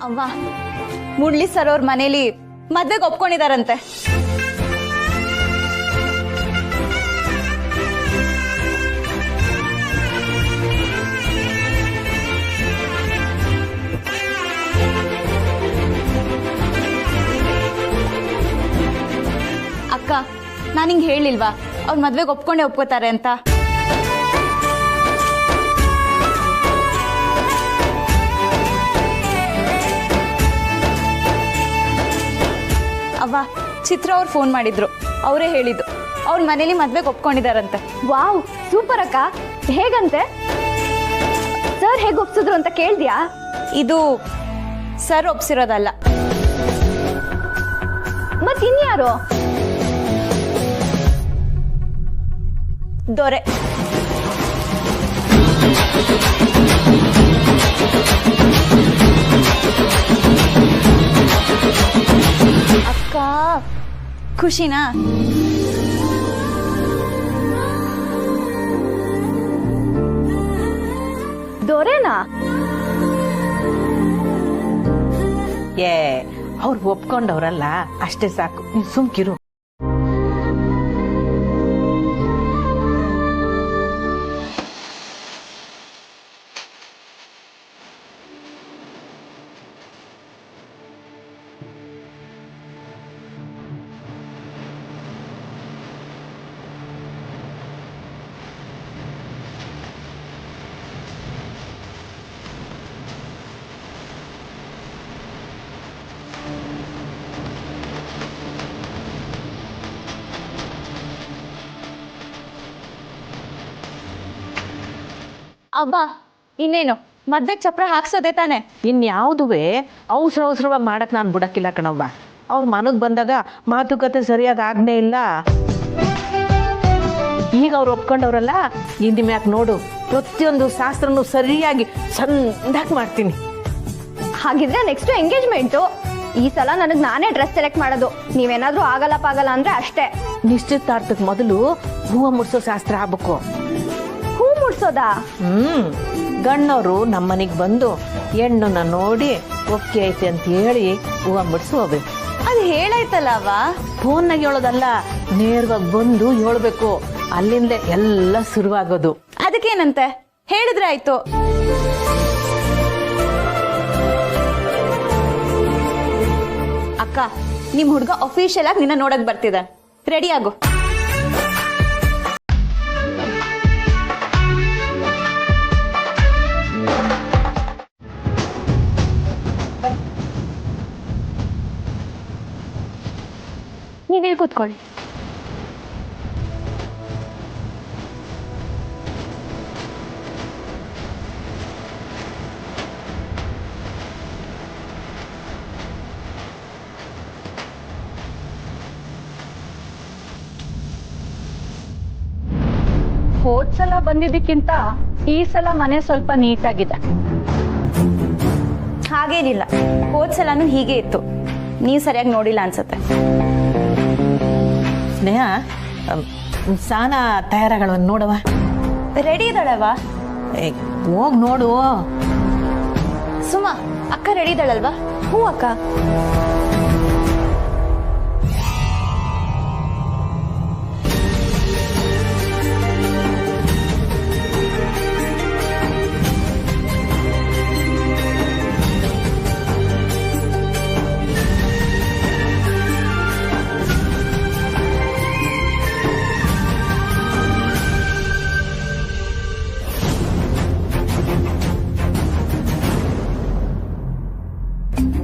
ಅವ್ವ, ಮುಡ್ಲಿ ಸರ್ ಅವ್ರ ಮನೇಲಿ ಮದ್ವೆಗೆ ಒಪ್ಕೊಂಡಿದಾರಂತೆ. ಅಕ್ಕ, ನಾನು ಹಿಂಗೆ ಹೇಳಿಲ್ವಾ ಅವ್ರ ಮದ್ವೆಗೆ ಒಪ್ಕೊಂಡೇ ಒಪ್ಕೋತಾರೆ ಅಂತ. ಅವ್ವ, ಚಿತ್ರ ಅವ್ರು ಫೋನ್ ಮಾಡಿದ್ರು, ಅವರೇ ಹೇಳಿದ್ದು ಅವ್ರ ಮನೇಲಿ ಮದ್ವೆಗೆ ಒಪ್ಕೊಂಡಿದಾರಂತೆ. ವಾವ್, ಸೂಪರ್ ಅಕ್ಕ. ಹೇಗಂತೆ? ಸರ್ ಹೇಗೆ ಒಪ್ಸಿದ್ರು ಅಂತ ಕೇಳ್ದ್ಯಾ? ಇದು ಸರ್ ಒಪ್ಸಿರೋದಲ್ಲ, ಮತ್ತಿನ್ಯಾರು? ದೊರೆ. ಅಕ್ಕ, ಖುಷಿನಾ? ದೊರೆನಾ? ಅವ್ರು ಒಪ್ಕೊಂಡವ್ರಲ್ಲ, ಅಷ್ಟೇ ಸಾಕು, ನೀನ್ ಸುಮ್ಕಿರು. ಅವ್ವ, ಇನ್ನೇನು ಮದ್ವೆಗೆ ಚಪ್ರ ಹಾಕ್ಸೋದೆ ತಾನೆ. ಇನ್ಯಾವುದುವೆ ಅವಸರವಾಗಿ ಮಾಡಕ್ ನಾನು ಬಿಡಕ್ಕಿಲ್ಲ ಕಣವ್ವ. ಅವ್ರ ಮನಗ್ ಬಂದಾಗ ಮಾತುಕತೆ ಸರಿಯಾದ ಆಜ್ಞೆ ಇಲ್ಲ. ಈಗ ಅವ್ರು ಒಪ್ಕೊಂಡವ್ರಲ್ಲ, ಇಂದಿ ಮ್ಯಾಕ್ ನೋಡು, ಪ್ರತಿಯೊಂದು ಶಾಸ್ತ್ರನು ಸರಿಯಾಗಿ ಚಂದಾಗಿ ಮಾಡ್ತೀನಿ. ಹಾಗಿದ್ರೆ ನೆಕ್ಸ್ಟ್ ಎಂಗೇಜ್ಮೆಂಟು. ಈ ಸಲ ನನಗೆ ನಾನೇ ಡ್ರೆಸ್ ಸೆಲೆಕ್ಟ್ ಮಾಡೋದು. ನೀವೇನಾದ್ರೂ ಆಗಲ್ಲ ಅಂದ್ರೆ ಅಷ್ಟೇ. ನಿಶ್ಚಿತಾರ್ಥಕ್ಕೆ ಮೊದಲು ಹೂವು ಮುಡ್ಸೋ ಶಾಸ್ತ್ರ ಆಗ್ಬೇಕು. ಹೂ ಮುಡ್ಸೋದಾ? ಗಣ್ಣವರು ನಮ್ಮನೆಗೆ ಬಂದು ಹೆಣ್ಣನ್ನ ನೋಡಿ ಒಪ್ಪಿಗೆ ಐತೆ ಅಂತ ಹೇಳಿ ಹೂವು ಮುಡ್ಸಿ ಹೋಗ್ಬೇಕು. ಅದು ಹೇಳಾಯ್ತಲ್ಲ ಅವ್ವ. ಫೋನ್ನಾಗ ಹೇಳೋದಲ್ಲ, ನೇರವಾಗಿ ಬಂದು ಹೇಳ್ಬೇಕು. ಅಲ್ಲಿಂದಲೇ ಎಲ್ಲ ಶುರುವಾಗೋದು. ಅದಕ್ಕೇನಂತೆ, ಹೇಳಿದ್ರೆ ಆಯ್ತು. ಅಕ್ಕ, ನಿಮ್ ಹುಡ್ಗ ಅಫಿಷಿಯಲ್ ಆಗಿ ನಿನ್ನ ನೋಡಕ್ ಬರ್ತಿದೆ. ರೆಡಿ ಆಗು. ನೀವೇ ಕೂತ್ಕೊಳ್ಳಿ. ಹೋದ್ ಸಲ ಬಂದಿದ್ದಕ್ಕಿಂತ ಈ ಸಲ ಮನೆ ಸ್ವಲ್ಪ ನೀಟಾಗಿದೆ. ಹಾಗೇನಿಲ್ಲ, ಹೋದ್ ಸಲನೂ ಹೀಗೆ ಇತ್ತು. ನೀವು ಸರಿಯಾಗಿ ನೋಡಿಲ್ಲ ಅನ್ಸತ್ತೆ. ಸ್ನೇಹ, ಸಾನ ತಯಾರಾಗಳವ ನೋಡವ. ರೆಡಿ ಇದ್ದಾಳಲ್ವಾ? ಹೋಗ್ ನೋಡು. ಸುಮಾ, ಅಕ್ಕ ರೆಡಿ ಇದ್ದಾಳಲ್ವಾ? ಹ್ಞೂ ಅಕ್ಕ.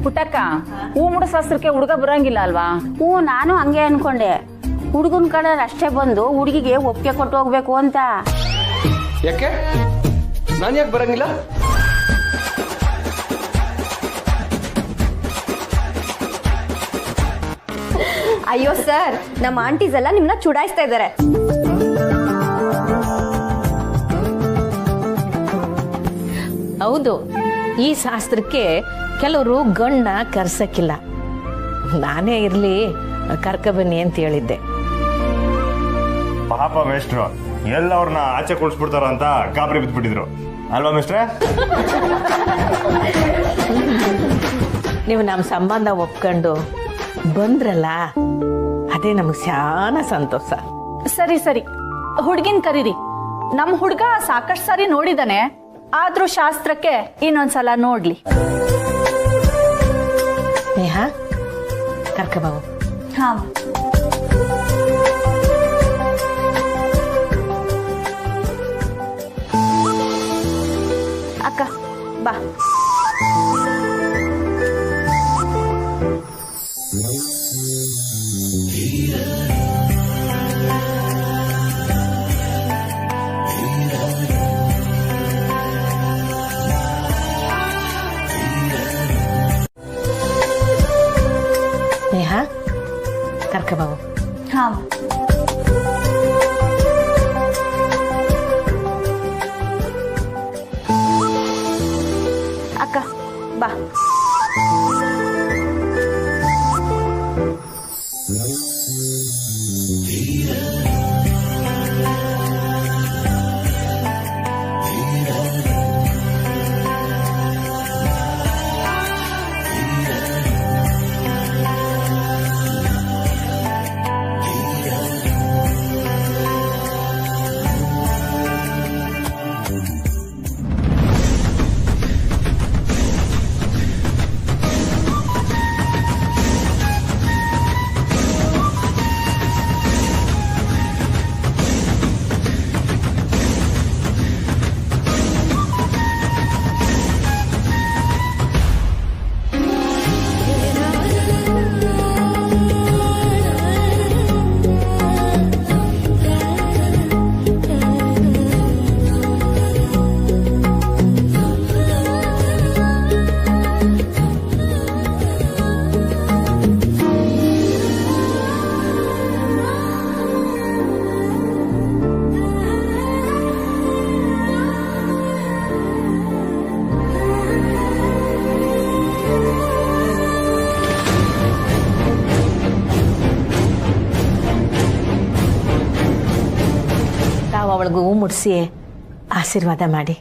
ಪುಟ್ಟಕ್ಕ, ಹೂ ಮುಡ ಶಾಸ್ತ್ರಕ್ಕೆ ಹುಡುಗ ಬರಂಗಿಲ್ಲ ಅಲ್ವಾ? ಹ್ಞೂ, ನಾನು ಹಂಗೆ ಅನ್ಕೊಂಡೆ. ಹುಡುಗನ ಕಡೆ ಅಷ್ಟೇ ಬಂದು ಹುಡುಗಿಗೆ ಒಪ್ಪಿಗೆ ಕೊಟ್ಟು ಹೋಗ್ಬೇಕು ಅಂತ. ಯಾಕೆ ನಾನು ಯಾಕೆ ಬರಂಗಿಲ್ಲ? ಅಯ್ಯೋ ಸರ್, ನಮ್ಮ ಆಂಟೀಸ್ ಎಲ್ಲ ನಿಮ್ನ ಚುಡಾಯಿಸ್ತಾ ಇದ್ದಾರೆ. ಹೌದು, ಈ ಶಾಸ್ತ್ರಕ್ಕೆ ಕೆಲವರು ಗಣ್ಣ ಕರ್ಸಕ್ಕಿಲ್ಲ. ನಾನೇ ಇರ್ಲಿ ಕರ್ಕ ಬನ್ನಿ ಅಂತ ಹೇಳಿದ್ದೆ. ಪಾಪ ಮೇಷ್ಟ್ರು ಎಲ್ಲವ್ರನ್ನ ಆಚೆ ಕುಳಿಸ್ಬಿಡ್ತಾರ ಅಂತ ಗಾಬರಿ ಬಿದ್ಬಿಟ್ಟಿದ್ರು ಅಲ್ವಾ ಮೇಷ್ಟ್ರೆ? ನೀವು ನಮ್ಮ ಸಂಬಂಧ ಒಪ್ಕೊಂಡು ಬಂದ್ರಲ್ಲ ಅದೇ ನಮಗೆ ಶಾನ ಸಂತೋಷ. ಸರಿ ಸರಿ, ಹುಡ್ಗಿನ್ ಕರೀರಿ. ನಮ್ ಹುಡ್ಗ ಸಾಕಷ್ಟು ಸಾರಿ ನೋಡಿದಾನೆ, ಆದ್ರೂ ಶಾಸ್ತ್ರಕ್ಕೆ ಇನ್ನೊಂದ್ಸಲ ನೋಡ್ಲಿ. ನೇಹಾ ಕರ್ಕಬಾವು. ಹಾ ಅಕ್ಕ ಬಾ. ನೇಹಾ ಕರ್ಕಬಾವು. ಹಾ ಅಕ್ಕ ಬಾ. ಅವಳಿಗೆ ಹೂ ಮುಡಿಸಿ ಆಶೀರ್ವಾದ ಮಾಡಿ.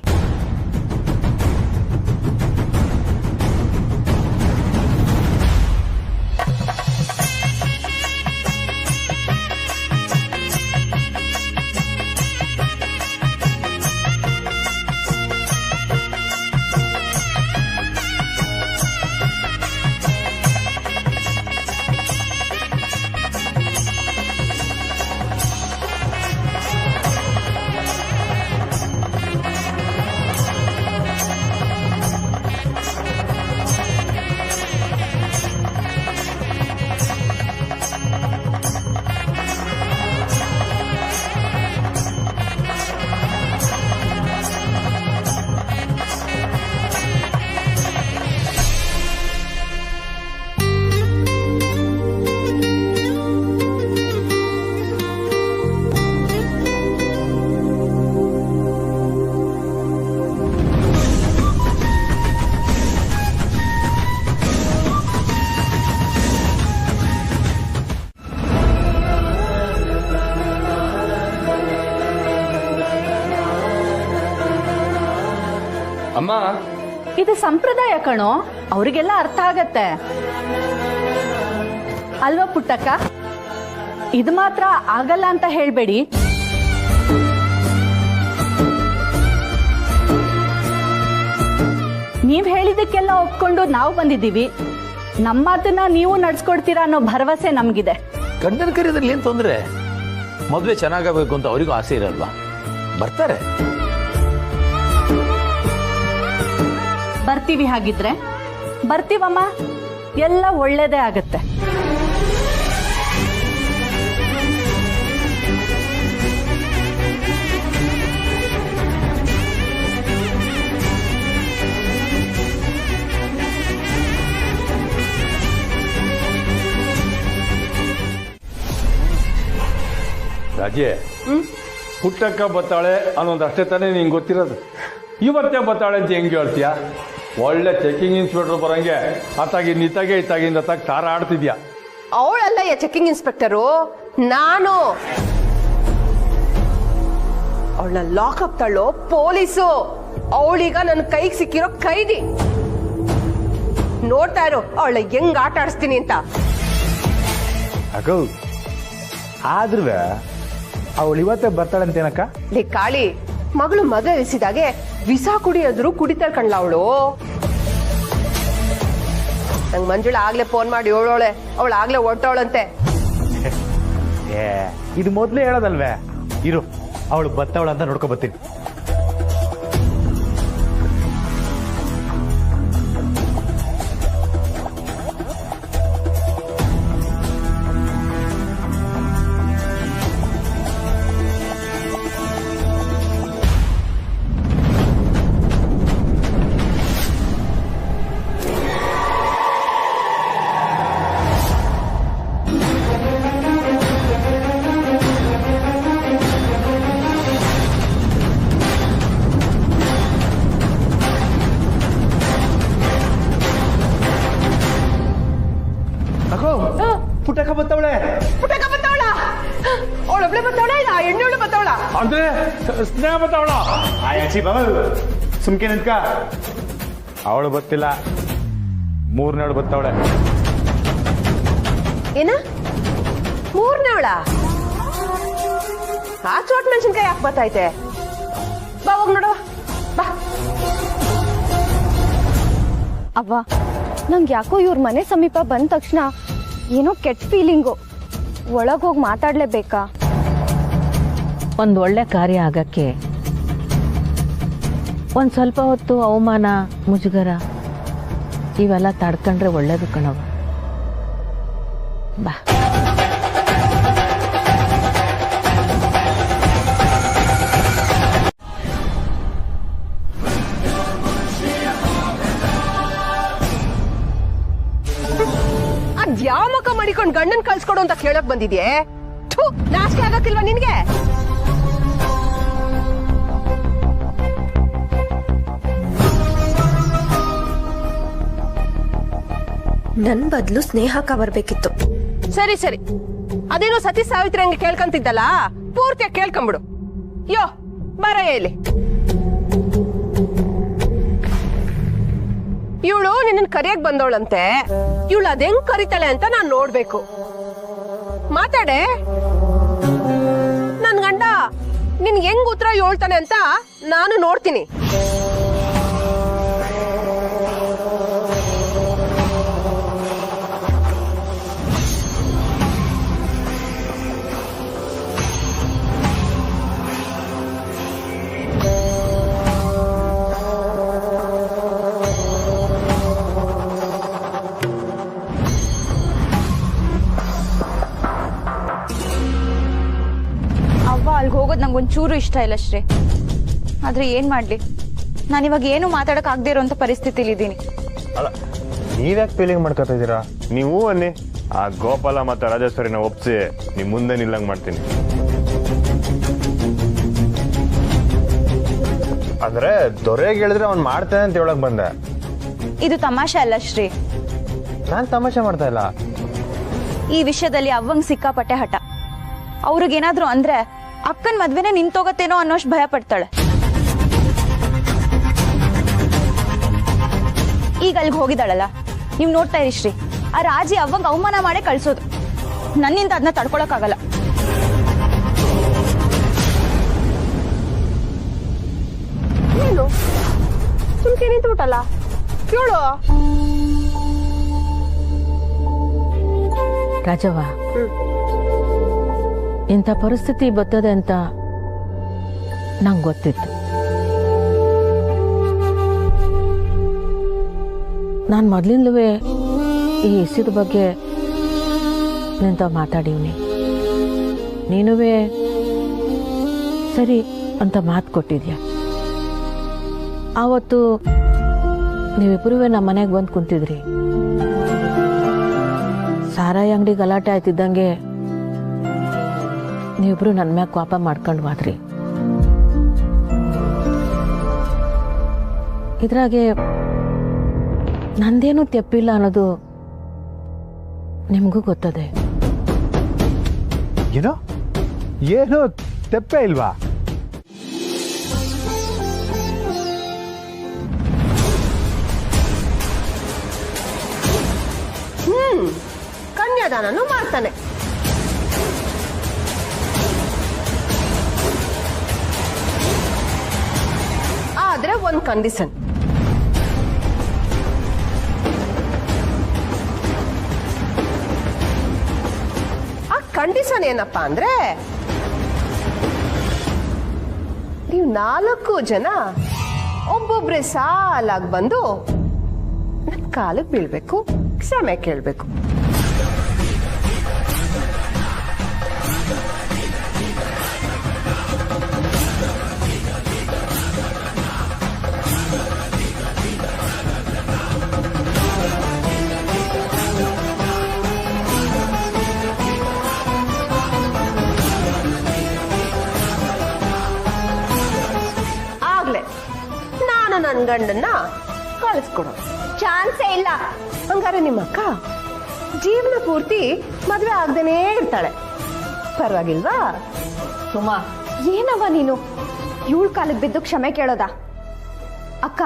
ಅಮ್ಮ, ಇದು ಸಂಪ್ರದಾಯ ಕಣೋ, ಅವರಿಗೆಲ್ಲ ಅರ್ಥ ಆಗತ್ತೆ ಅಲ್ವಾ ಪುಟ್ಟಕ್ಕ? ಇದು ಮಾತ್ರ ಆಗಲ್ಲ ಅಂತ ಹೇಳ್ಬೇಡಿ. ನೀವ್ ಹೇಳಿದಕ್ಕೆಲ್ಲ ಒಪ್ಕೊಂಡು ನಾವು ಬಂದಿದ್ದೀವಿ. ನಮ್ಮ ಮಾತನ್ನ ನೀವು ನಡ್ಸ್ಕೊಡ್ತೀರಾ ಅನ್ನೋ ಭರವಸೆ ನಮ್ಗಿದೆ. ಗಂಡನ ಕರೆಯೋದ್ರಲ್ಲಿ ಏನ್ ತೊಂದ್ರೆ? ಮದ್ವೆ ಚೆನ್ನಾಗಬೇಕು ಅಂತ ಅವರಿಗೂ ಆಸೆ ಇರಲ್ವಾ? ಬರ್ತಾರೆ. ಬರ್ತೀವಿ, ಹಾಗಿದ್ರೆ ಬರ್ತೀವಮ್ಮ, ಎಲ್ಲ ಒಳ್ಳೇದೇ ಆಗತ್ತೆ. ರಾಜೇ, ಪುಟ್ಟಕ್ಕ ಬತ್ತಾಳೆ ಅನ್ನೊಂದು ಅಷ್ಟೇ ತಾನೇ ನಿಂಗೆ ಗೊತ್ತಿರೋದು. ಇವತ್ತೇ ಬತ್ತಾಳೆ ಅಂತ ಹೆಂಗೆ ಹೇಳ್ತೀಯ? ಒಳ್ಳೆ ಚೆಕಿಂಗ್ ಇನ್ಸ್ಪೆಕ್ಟರ್ ಬರಂಗೆ ಅತ್ತಾಗಿ ನಿತ್ತಾಗೆ ಇತ್ತಾಗಿಂದ ತಕ್ಕ ತಾರ ಆಡ್ತಿದ್ಯಾ. ಅವಳಲ್ಲ ಚೆಕಿಂಗ್ ಇನ್ಸ್ಪೆಕ್ಟರು, ನಾನು. ಅವಳನ್ನ ಲಾಕಪ್ ತಳ್ಳೋ ಪೊಲೀಸು. ಅವಳೀಗ ನನ್ನ ಕೈಗೆ ಸಿಕ್ಕಿರೋ ಕೈದಿ. ನೋಡ್ತಾ ಇರು ಅವಳ ಹೆಂಗ್ ಆಟ ಆಡಿಸ್ತೀನಿ ಅಂತ. ಅಕ್ಕ ಆದ್ರೂ ಅವಳು ಇವತ್ತೇ ಬರ್ತಾಳಂತೇನಕ್ಕ? ಲೇ ಕಾಳಿ, ಮಗಳು ಮದುವೆ ಎಸಿದಾಗೆ ವಿಸ ಕುಡಿಯೋದ್ರು ಕುಡಿತಾಳ್ ಕಣ್ಲ ಅವಳು. ನಂಗ್ ಮಂಜುಳ ಆಗ್ಲೇ ಫೋನ್ ಮಾಡಿ ಹೇಳೋಳೆ ಅವಳು ಆಗ್ಲೇ ಹೊರಟವಳಂತೆ. ಏ ಇದು ಮೊದ್ಲೇ ಹೇಳೋದಲ್ವೇ? ಇರು, ಅವಳು ಬತ್ತವಳ ಅಂತ ನೋಡ್ಕೊ ಬರ್ತೀನಿ. ಪುಟ್ಟಕ್ಕ ಬತ್ತವಳೆ. ಪುಟ್ಟಕ್ಕ ಬತ್ತವಳ? ಅವಳೊಬ್ಳೆ ಬತ್ತವಳ, ಇಲ್ಲ ಎಣ್ಣೆವಳು ಬತ್ತವಳ? ಅಂದ್ರೆ ಸ್ನೇಹ ಬತ್ತವಳ. ಸುಮ್ಕೆ ನಿಂತ್ಕ. ಅವಳು ಬತ್ತಿಲ್ಲ, ಮೂರನೇವಳು ಬತ್ತವಳೆ. ಏನ ಮೂರನೇವಳ? ಆ ಚೋಟ್ ಮೆಣಸಿನ್ಕಾಯಿ ಯಾಕೆ ಬತ್ತೈತೆ? ಬಾ ಹೋಗ್ ನೋಡುವ ಬಾ. ಅವ್ವ, ನಂಗೆ ಯಾಕೋ ಇವ್ರ ಮನೆ ಸಮೀಪ ಬಂದ ತಕ್ಷಣ ಏನೋ ಕೆಟ್ಟ ಫೀಲಿಂಗು. ಒಳಗೋಗಿ ಮಾತಾಡ್ಲೇಬೇಕಾ? ಒಂದು ಒಳ್ಳೆ ಕಾರ್ಯ ಆಗಕ್ಕೆ ಒಂದು ಸ್ವಲ್ಪ ಹೊತ್ತು ಅವಮಾನ, ಮುಜುಗರ ಇವೆಲ್ಲ ತಡ್ಕೊಂಡ್ರೆ ಒಳ್ಳೇದು ಕಣವ. ಬಾ. ಯಾವ ಮಕ್ಕ ಮಾಡಿಕೊಂಡು ಗಂಡನ್ ಕಳ್ಸ್ಕೊಡು ಅಂತ ಕೇಳಕ್ ಬಂದಿದ್ಯೆ? ನಾಚಿಕೆ ಆಗಕ್ಕಿಲ್ವಾ ನಿನ್ಗೆ? ನನ್ ಬದ್ಲು ಸ್ನೇಹಕ್ಕ ಬರ್ಬೇಕಿತ್ತು. ಸರಿ ಸರಿ, ಅದೇನೋ ಸತಿ ಸಾವಿತ್ರಿ ಹಂಗೆ ಕೇಳ್ಕಂತಿದ್ದಲ್ಲ, ಪೂರ್ತಿಯಾಗಿ ಕೇಳ್ಕೊಂಬಿಡು. ಯೋ ಬರ ಹೇಳಿ. ಇವಳು ನಿನ್ನ ಕರಿಯಕ್ ಬಂದವಳಂತೆ. ಇವಳು ಅದೆಂಗ್ ಕರಿತಾಳೆ ಅಂತ ನಾನ್ ನೋಡ್ಬೇಕು. ಮಾತಾಡೆ. ನನ್ ಗಂಡ ನಿನ್ ಹೆಂಗ್ ಉತ್ತರ ಹೇಳ್ತಾನೆ ಅಂತ ನಾನು ನೋಡ್ತೀನಿ. ಅಲ್ಲಿಗೆ ಹೋಗೋದು ನಂಗೊಂಚೂರು ಇಷ್ಟ ಇಲ್ಲ ಶ್ರೀ. ಆದ್ರೆ ಏನ್ ಮಾಡ್ಲಿ, ನಾನಿವಾಗ ಏನು ಮಾತಾಡಕ್ ಆಗದೆ ಇರೋಂಥ ಪರಿಸ್ಥಿತಿಲಿ ಇದ್ದೀನಿ. ಅಲ್ಲ, ನೀವ್ಯಾಕೆ ಫೀಲಿಂಗ್ ಮಾಡ್ಕೊತಾ ಇದ್ದೀರಾ? ನೀವು ಅನ್ನಿ, ಆ ಗೋಪಾಲ ಮತ್ತೆ ರಾಜೇಶ್ವರಿನ ಒಪ್ಸಿ ನಿಮ್ ಮುಂದೆ ನಿಲ್ಲಂಗ್ ಮಾಡ್ತೀನಿ. ಅಂದ್ರೆ ದೊರೆಗೆ ಹೇಳಿದ್ರೆ ಅವ್ನು ಮಾಡ್ತಾನೆ ಅಂತ ಹೇಳಕ್ ಬಂದೆ. ಇದು ತಮಾಷೆ ಅಲ್ಲ ಶ್ರೀ. ನಾನ್ ತಮಾಷೆ ಮಾಡ್ತಾ ಇಲ್ಲ. ಈ ವಿಷಯದಲ್ಲಿ ಅವ್ವಂಗ್ ಸಿಕ್ಕಾಪಟ್ಟೆ ಹಠ. ಅವ್ರಿಗೇನಾದ್ರು ಅಂದ್ರೆ ಅಕ್ಕನ್ ಮದ್ವೆನೆ ನಿಂತೋಗತ್ತೇನೋ ಅನ್ನೋಷ್ಟು ಭಯ ಪಡ್ತಾಳೆ. ಈಗ ಅಲ್ಲಿಗೆ ಹೋಗಿದ್ದಾಳಲ್ಲ, ನೀವ್ ನೋಡ್ತಾ ಇರಿ ಶ್ರೀ. ಆ ರಾಜಿ ಅವ್ವಂಗ್ ಅವಮಾನ ಮಾಡೇ ಕಳ್ಸೋದು. ನನ್ನಿಂದ ಅದನ್ನ ತಡ್ಕೊಳಕ್ಕಾಗಲ್ಲ. ಏನು ಸುಮ್ಕೆ ನಿಂತ್ಬಿಟ್ಟಲ್ಲ, ಕೇಳು. ರಾಜವ್ವ, ಇಂಥ ಪರಿಸ್ಥಿತಿ ಬರ್ತದೆ ಅಂತ ನಂಗೆ ಗೊತ್ತಿತ್ತು. ನಾನು ಮೊದಲಿಂದಲೂ ಈ ಎಸಿದ ಬಗ್ಗೆ ನಿಂತ ಮಾತಾಡೀವ್ನಿ. ನೀನು ಸರಿ ಅಂತ ಮಾತು ಕೊಟ್ಟಿದ್ಯಾ. ಆವತ್ತು ನೀವಿಬ್ಬರೂ ನಮ್ಮ ಮನೆಗೆ ಬಂದು ಕುಂತಿದ್ರಿ. ಸಾರಾಯಿ ಅಂಗಡಿ ಗಲಾಟೆ ಆಯ್ತಿದ್ದಂಗೆ ನೀವಿಬ್ರು ನನ್ನ ಮ್ಯಾಗ ಕೋಪ ಮಾಡ್ಕೊಂಡು ಹೋದ್ರಿ. ಇದ್ರಾಗೆ ನಂದೇನು ತೆಪ್ಪಿಲ್ಲ ಅನ್ನೋದು ನಿಮಗೂ ಗೊತ್ತದೆ. ಏನು ತೆಪ್ಪೆ ಇಲ್ವಾ? ಕನ್ಯಾದಾನನೂ ಮಾಡ್ತಾನೆ. ಆದ್ರೆ ಒಂದ್ ಕಂಡೀಷನ್. ಆ ಕಂಡೀಷನ್ ಏನಪ್ಪಾ ಅಂದ್ರೆ ನೀವು 4 ಜನ ಒಬ್ಬೊಬ್ರೆ ಸಾಲಾಗಿ ಬಂದು ನನ್ನ ಕಾಲಕ್ಕೆ ಬೀಳ್ಬೇಕು, ಕ್ಷಮೆ ಕೇಳ್ಬೇಕು. ನಾನು ನನ್ನ ಗಂಡನ್ನ ಕಳಿಸ್ಕೊಡೋ ಚಾನ್ಸೇ ಇಲ್ಲ. ಹಂಗಾರೆ ನಿಮ್ಮ ಅಕ್ಕ ಜೀವನ ಪೂರ್ತಿ ಮದ್ವೆ ಆಗದೇನೇ ಇರ್ತಾಳೆ, ಪರವಾಗಿಲ್ವಾ? ಸುಮಾ, ಏನವ ನೀನು ಇವಳ ಕಾಲಿಗೆ ಬಿದ್ದು ಕ್ಷಮೆ ಕೇಳೋದಾ? ಅಕ್ಕ,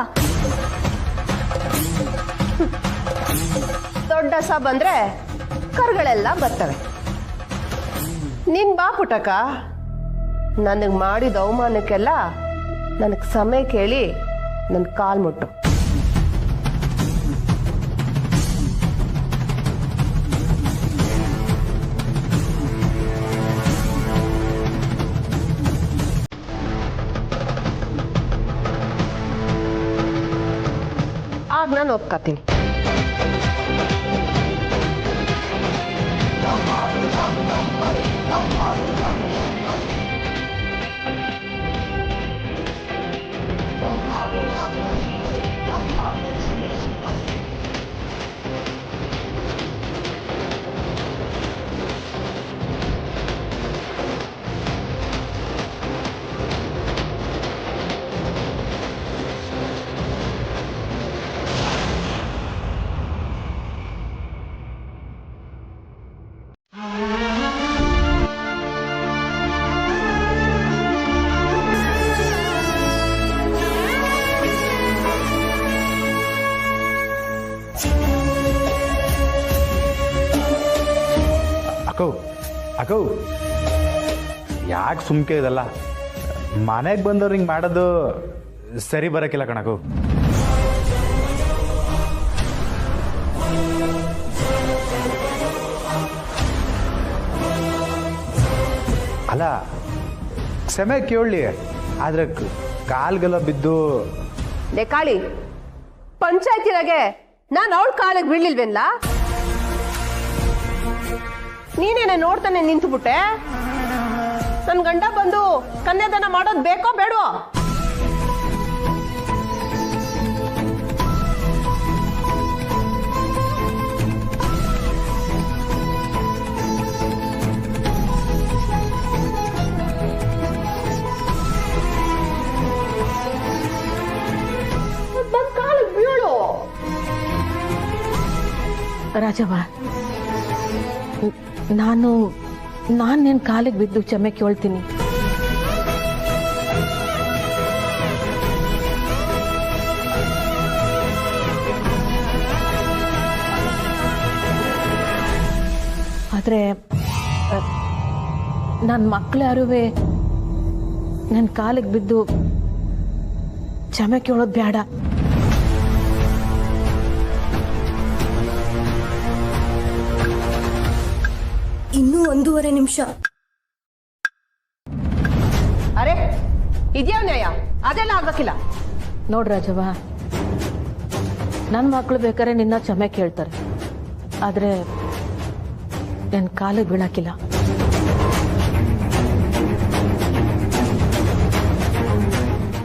ದೊಡ್ಡ ಸ ಬಂದ್ರೆ ಕರ್ಗಳೆಲ್ಲ ಬರ್ತವೆ. ನಿನ್ ಬಾ ಪುಟಕ, ನನಗ್ ಮಾಡಿದ ಅವಮಾನಕ್ಕೆಲ್ಲ ನನಗ್ ಸಮಯ ಕೇಳಿ ನನ್ನ ಕಾಲ್ ಮುಟ್ಟು. ಆಗ ನಾನು ಒಪ್ಕೋತೀನಿ. ಅಕ್ಕೋ, ಯಾಕೆ ಸುಮ್ಕೆ ಇದಲ್ಲ? ಮನೆಗೆ ಬಂದವ್ರು ಹಿಂಗೆ ಮಾಡೋದು ಸರಿ ಬರೋಕ್ಕಿಲ್ಲ ಕಣಕು. ಅಲ್ಲ, ಕ್ಷಮೆ ಕೇಳಲಿ, ಆದ್ರೆ ಕಾಲ್ಗೆಲ್ಲ ಬಿದ್ದು. ಕಾಳಿ, ಪಂಚಾಯತಿರಾಗೆ ನಾನು ಅವಳ ಕಾಲಿಗೆ ಬೀಳ್ಲಿಲ್ವೇನ್ಲ? ನೀನೇನೆ ನೋಡ್ತಾನೆ ನಿಂತು ಬಿಟ್ಟೆ. ನನ್ ಗಂಡ ಬಂದು ಕನ್ಯಾದಾನ ಮಾಡೋದು ಬೇಕೋ ಬೇಡವೋ? ಬಂದ್ ಕಾಲಿಗೆ ಬೀಳು. ರಾಜವ್ವ, ನಾನು ನಿನ್ನ ಕಾಲಿಗೆ ಬಿದ್ದು ಕ್ಷಮೆ ಕೇಳ್ತೀನಿ. ಆದರೆ ನನ್ನ ಮಕ್ಕಳು ಯಾರುವೆ ನನ್ನ ಕಾಲಿಗೆ ಬಿದ್ದು ಕ್ಷಮೆ ಕೇಳೋದು ಬೇಡ. ಇನ್ನೂ 1.5 ನಿಮಿಷ. ಅರೆ, ಇದ್ಯಾವ ನ್ಯಾಯ? ಅದೆಲ್ಲ ಆಗ್ಬೇಕಿಲ್ಲ. ನೋಡ್ ರಾಜವ್ವ, ನನ್ನ ಮಕ್ಕಳು ಬೇಕಾದ್ರೆ ನಿನ್ನ ಕ್ಷಮೆ ಕೇಳ್ತಾರೆ, ಆದ್ರೆ ನನ್ನ ಕಾಲಿಗೆ ಬೀಳಕ್ಕಿಲ್ಲ.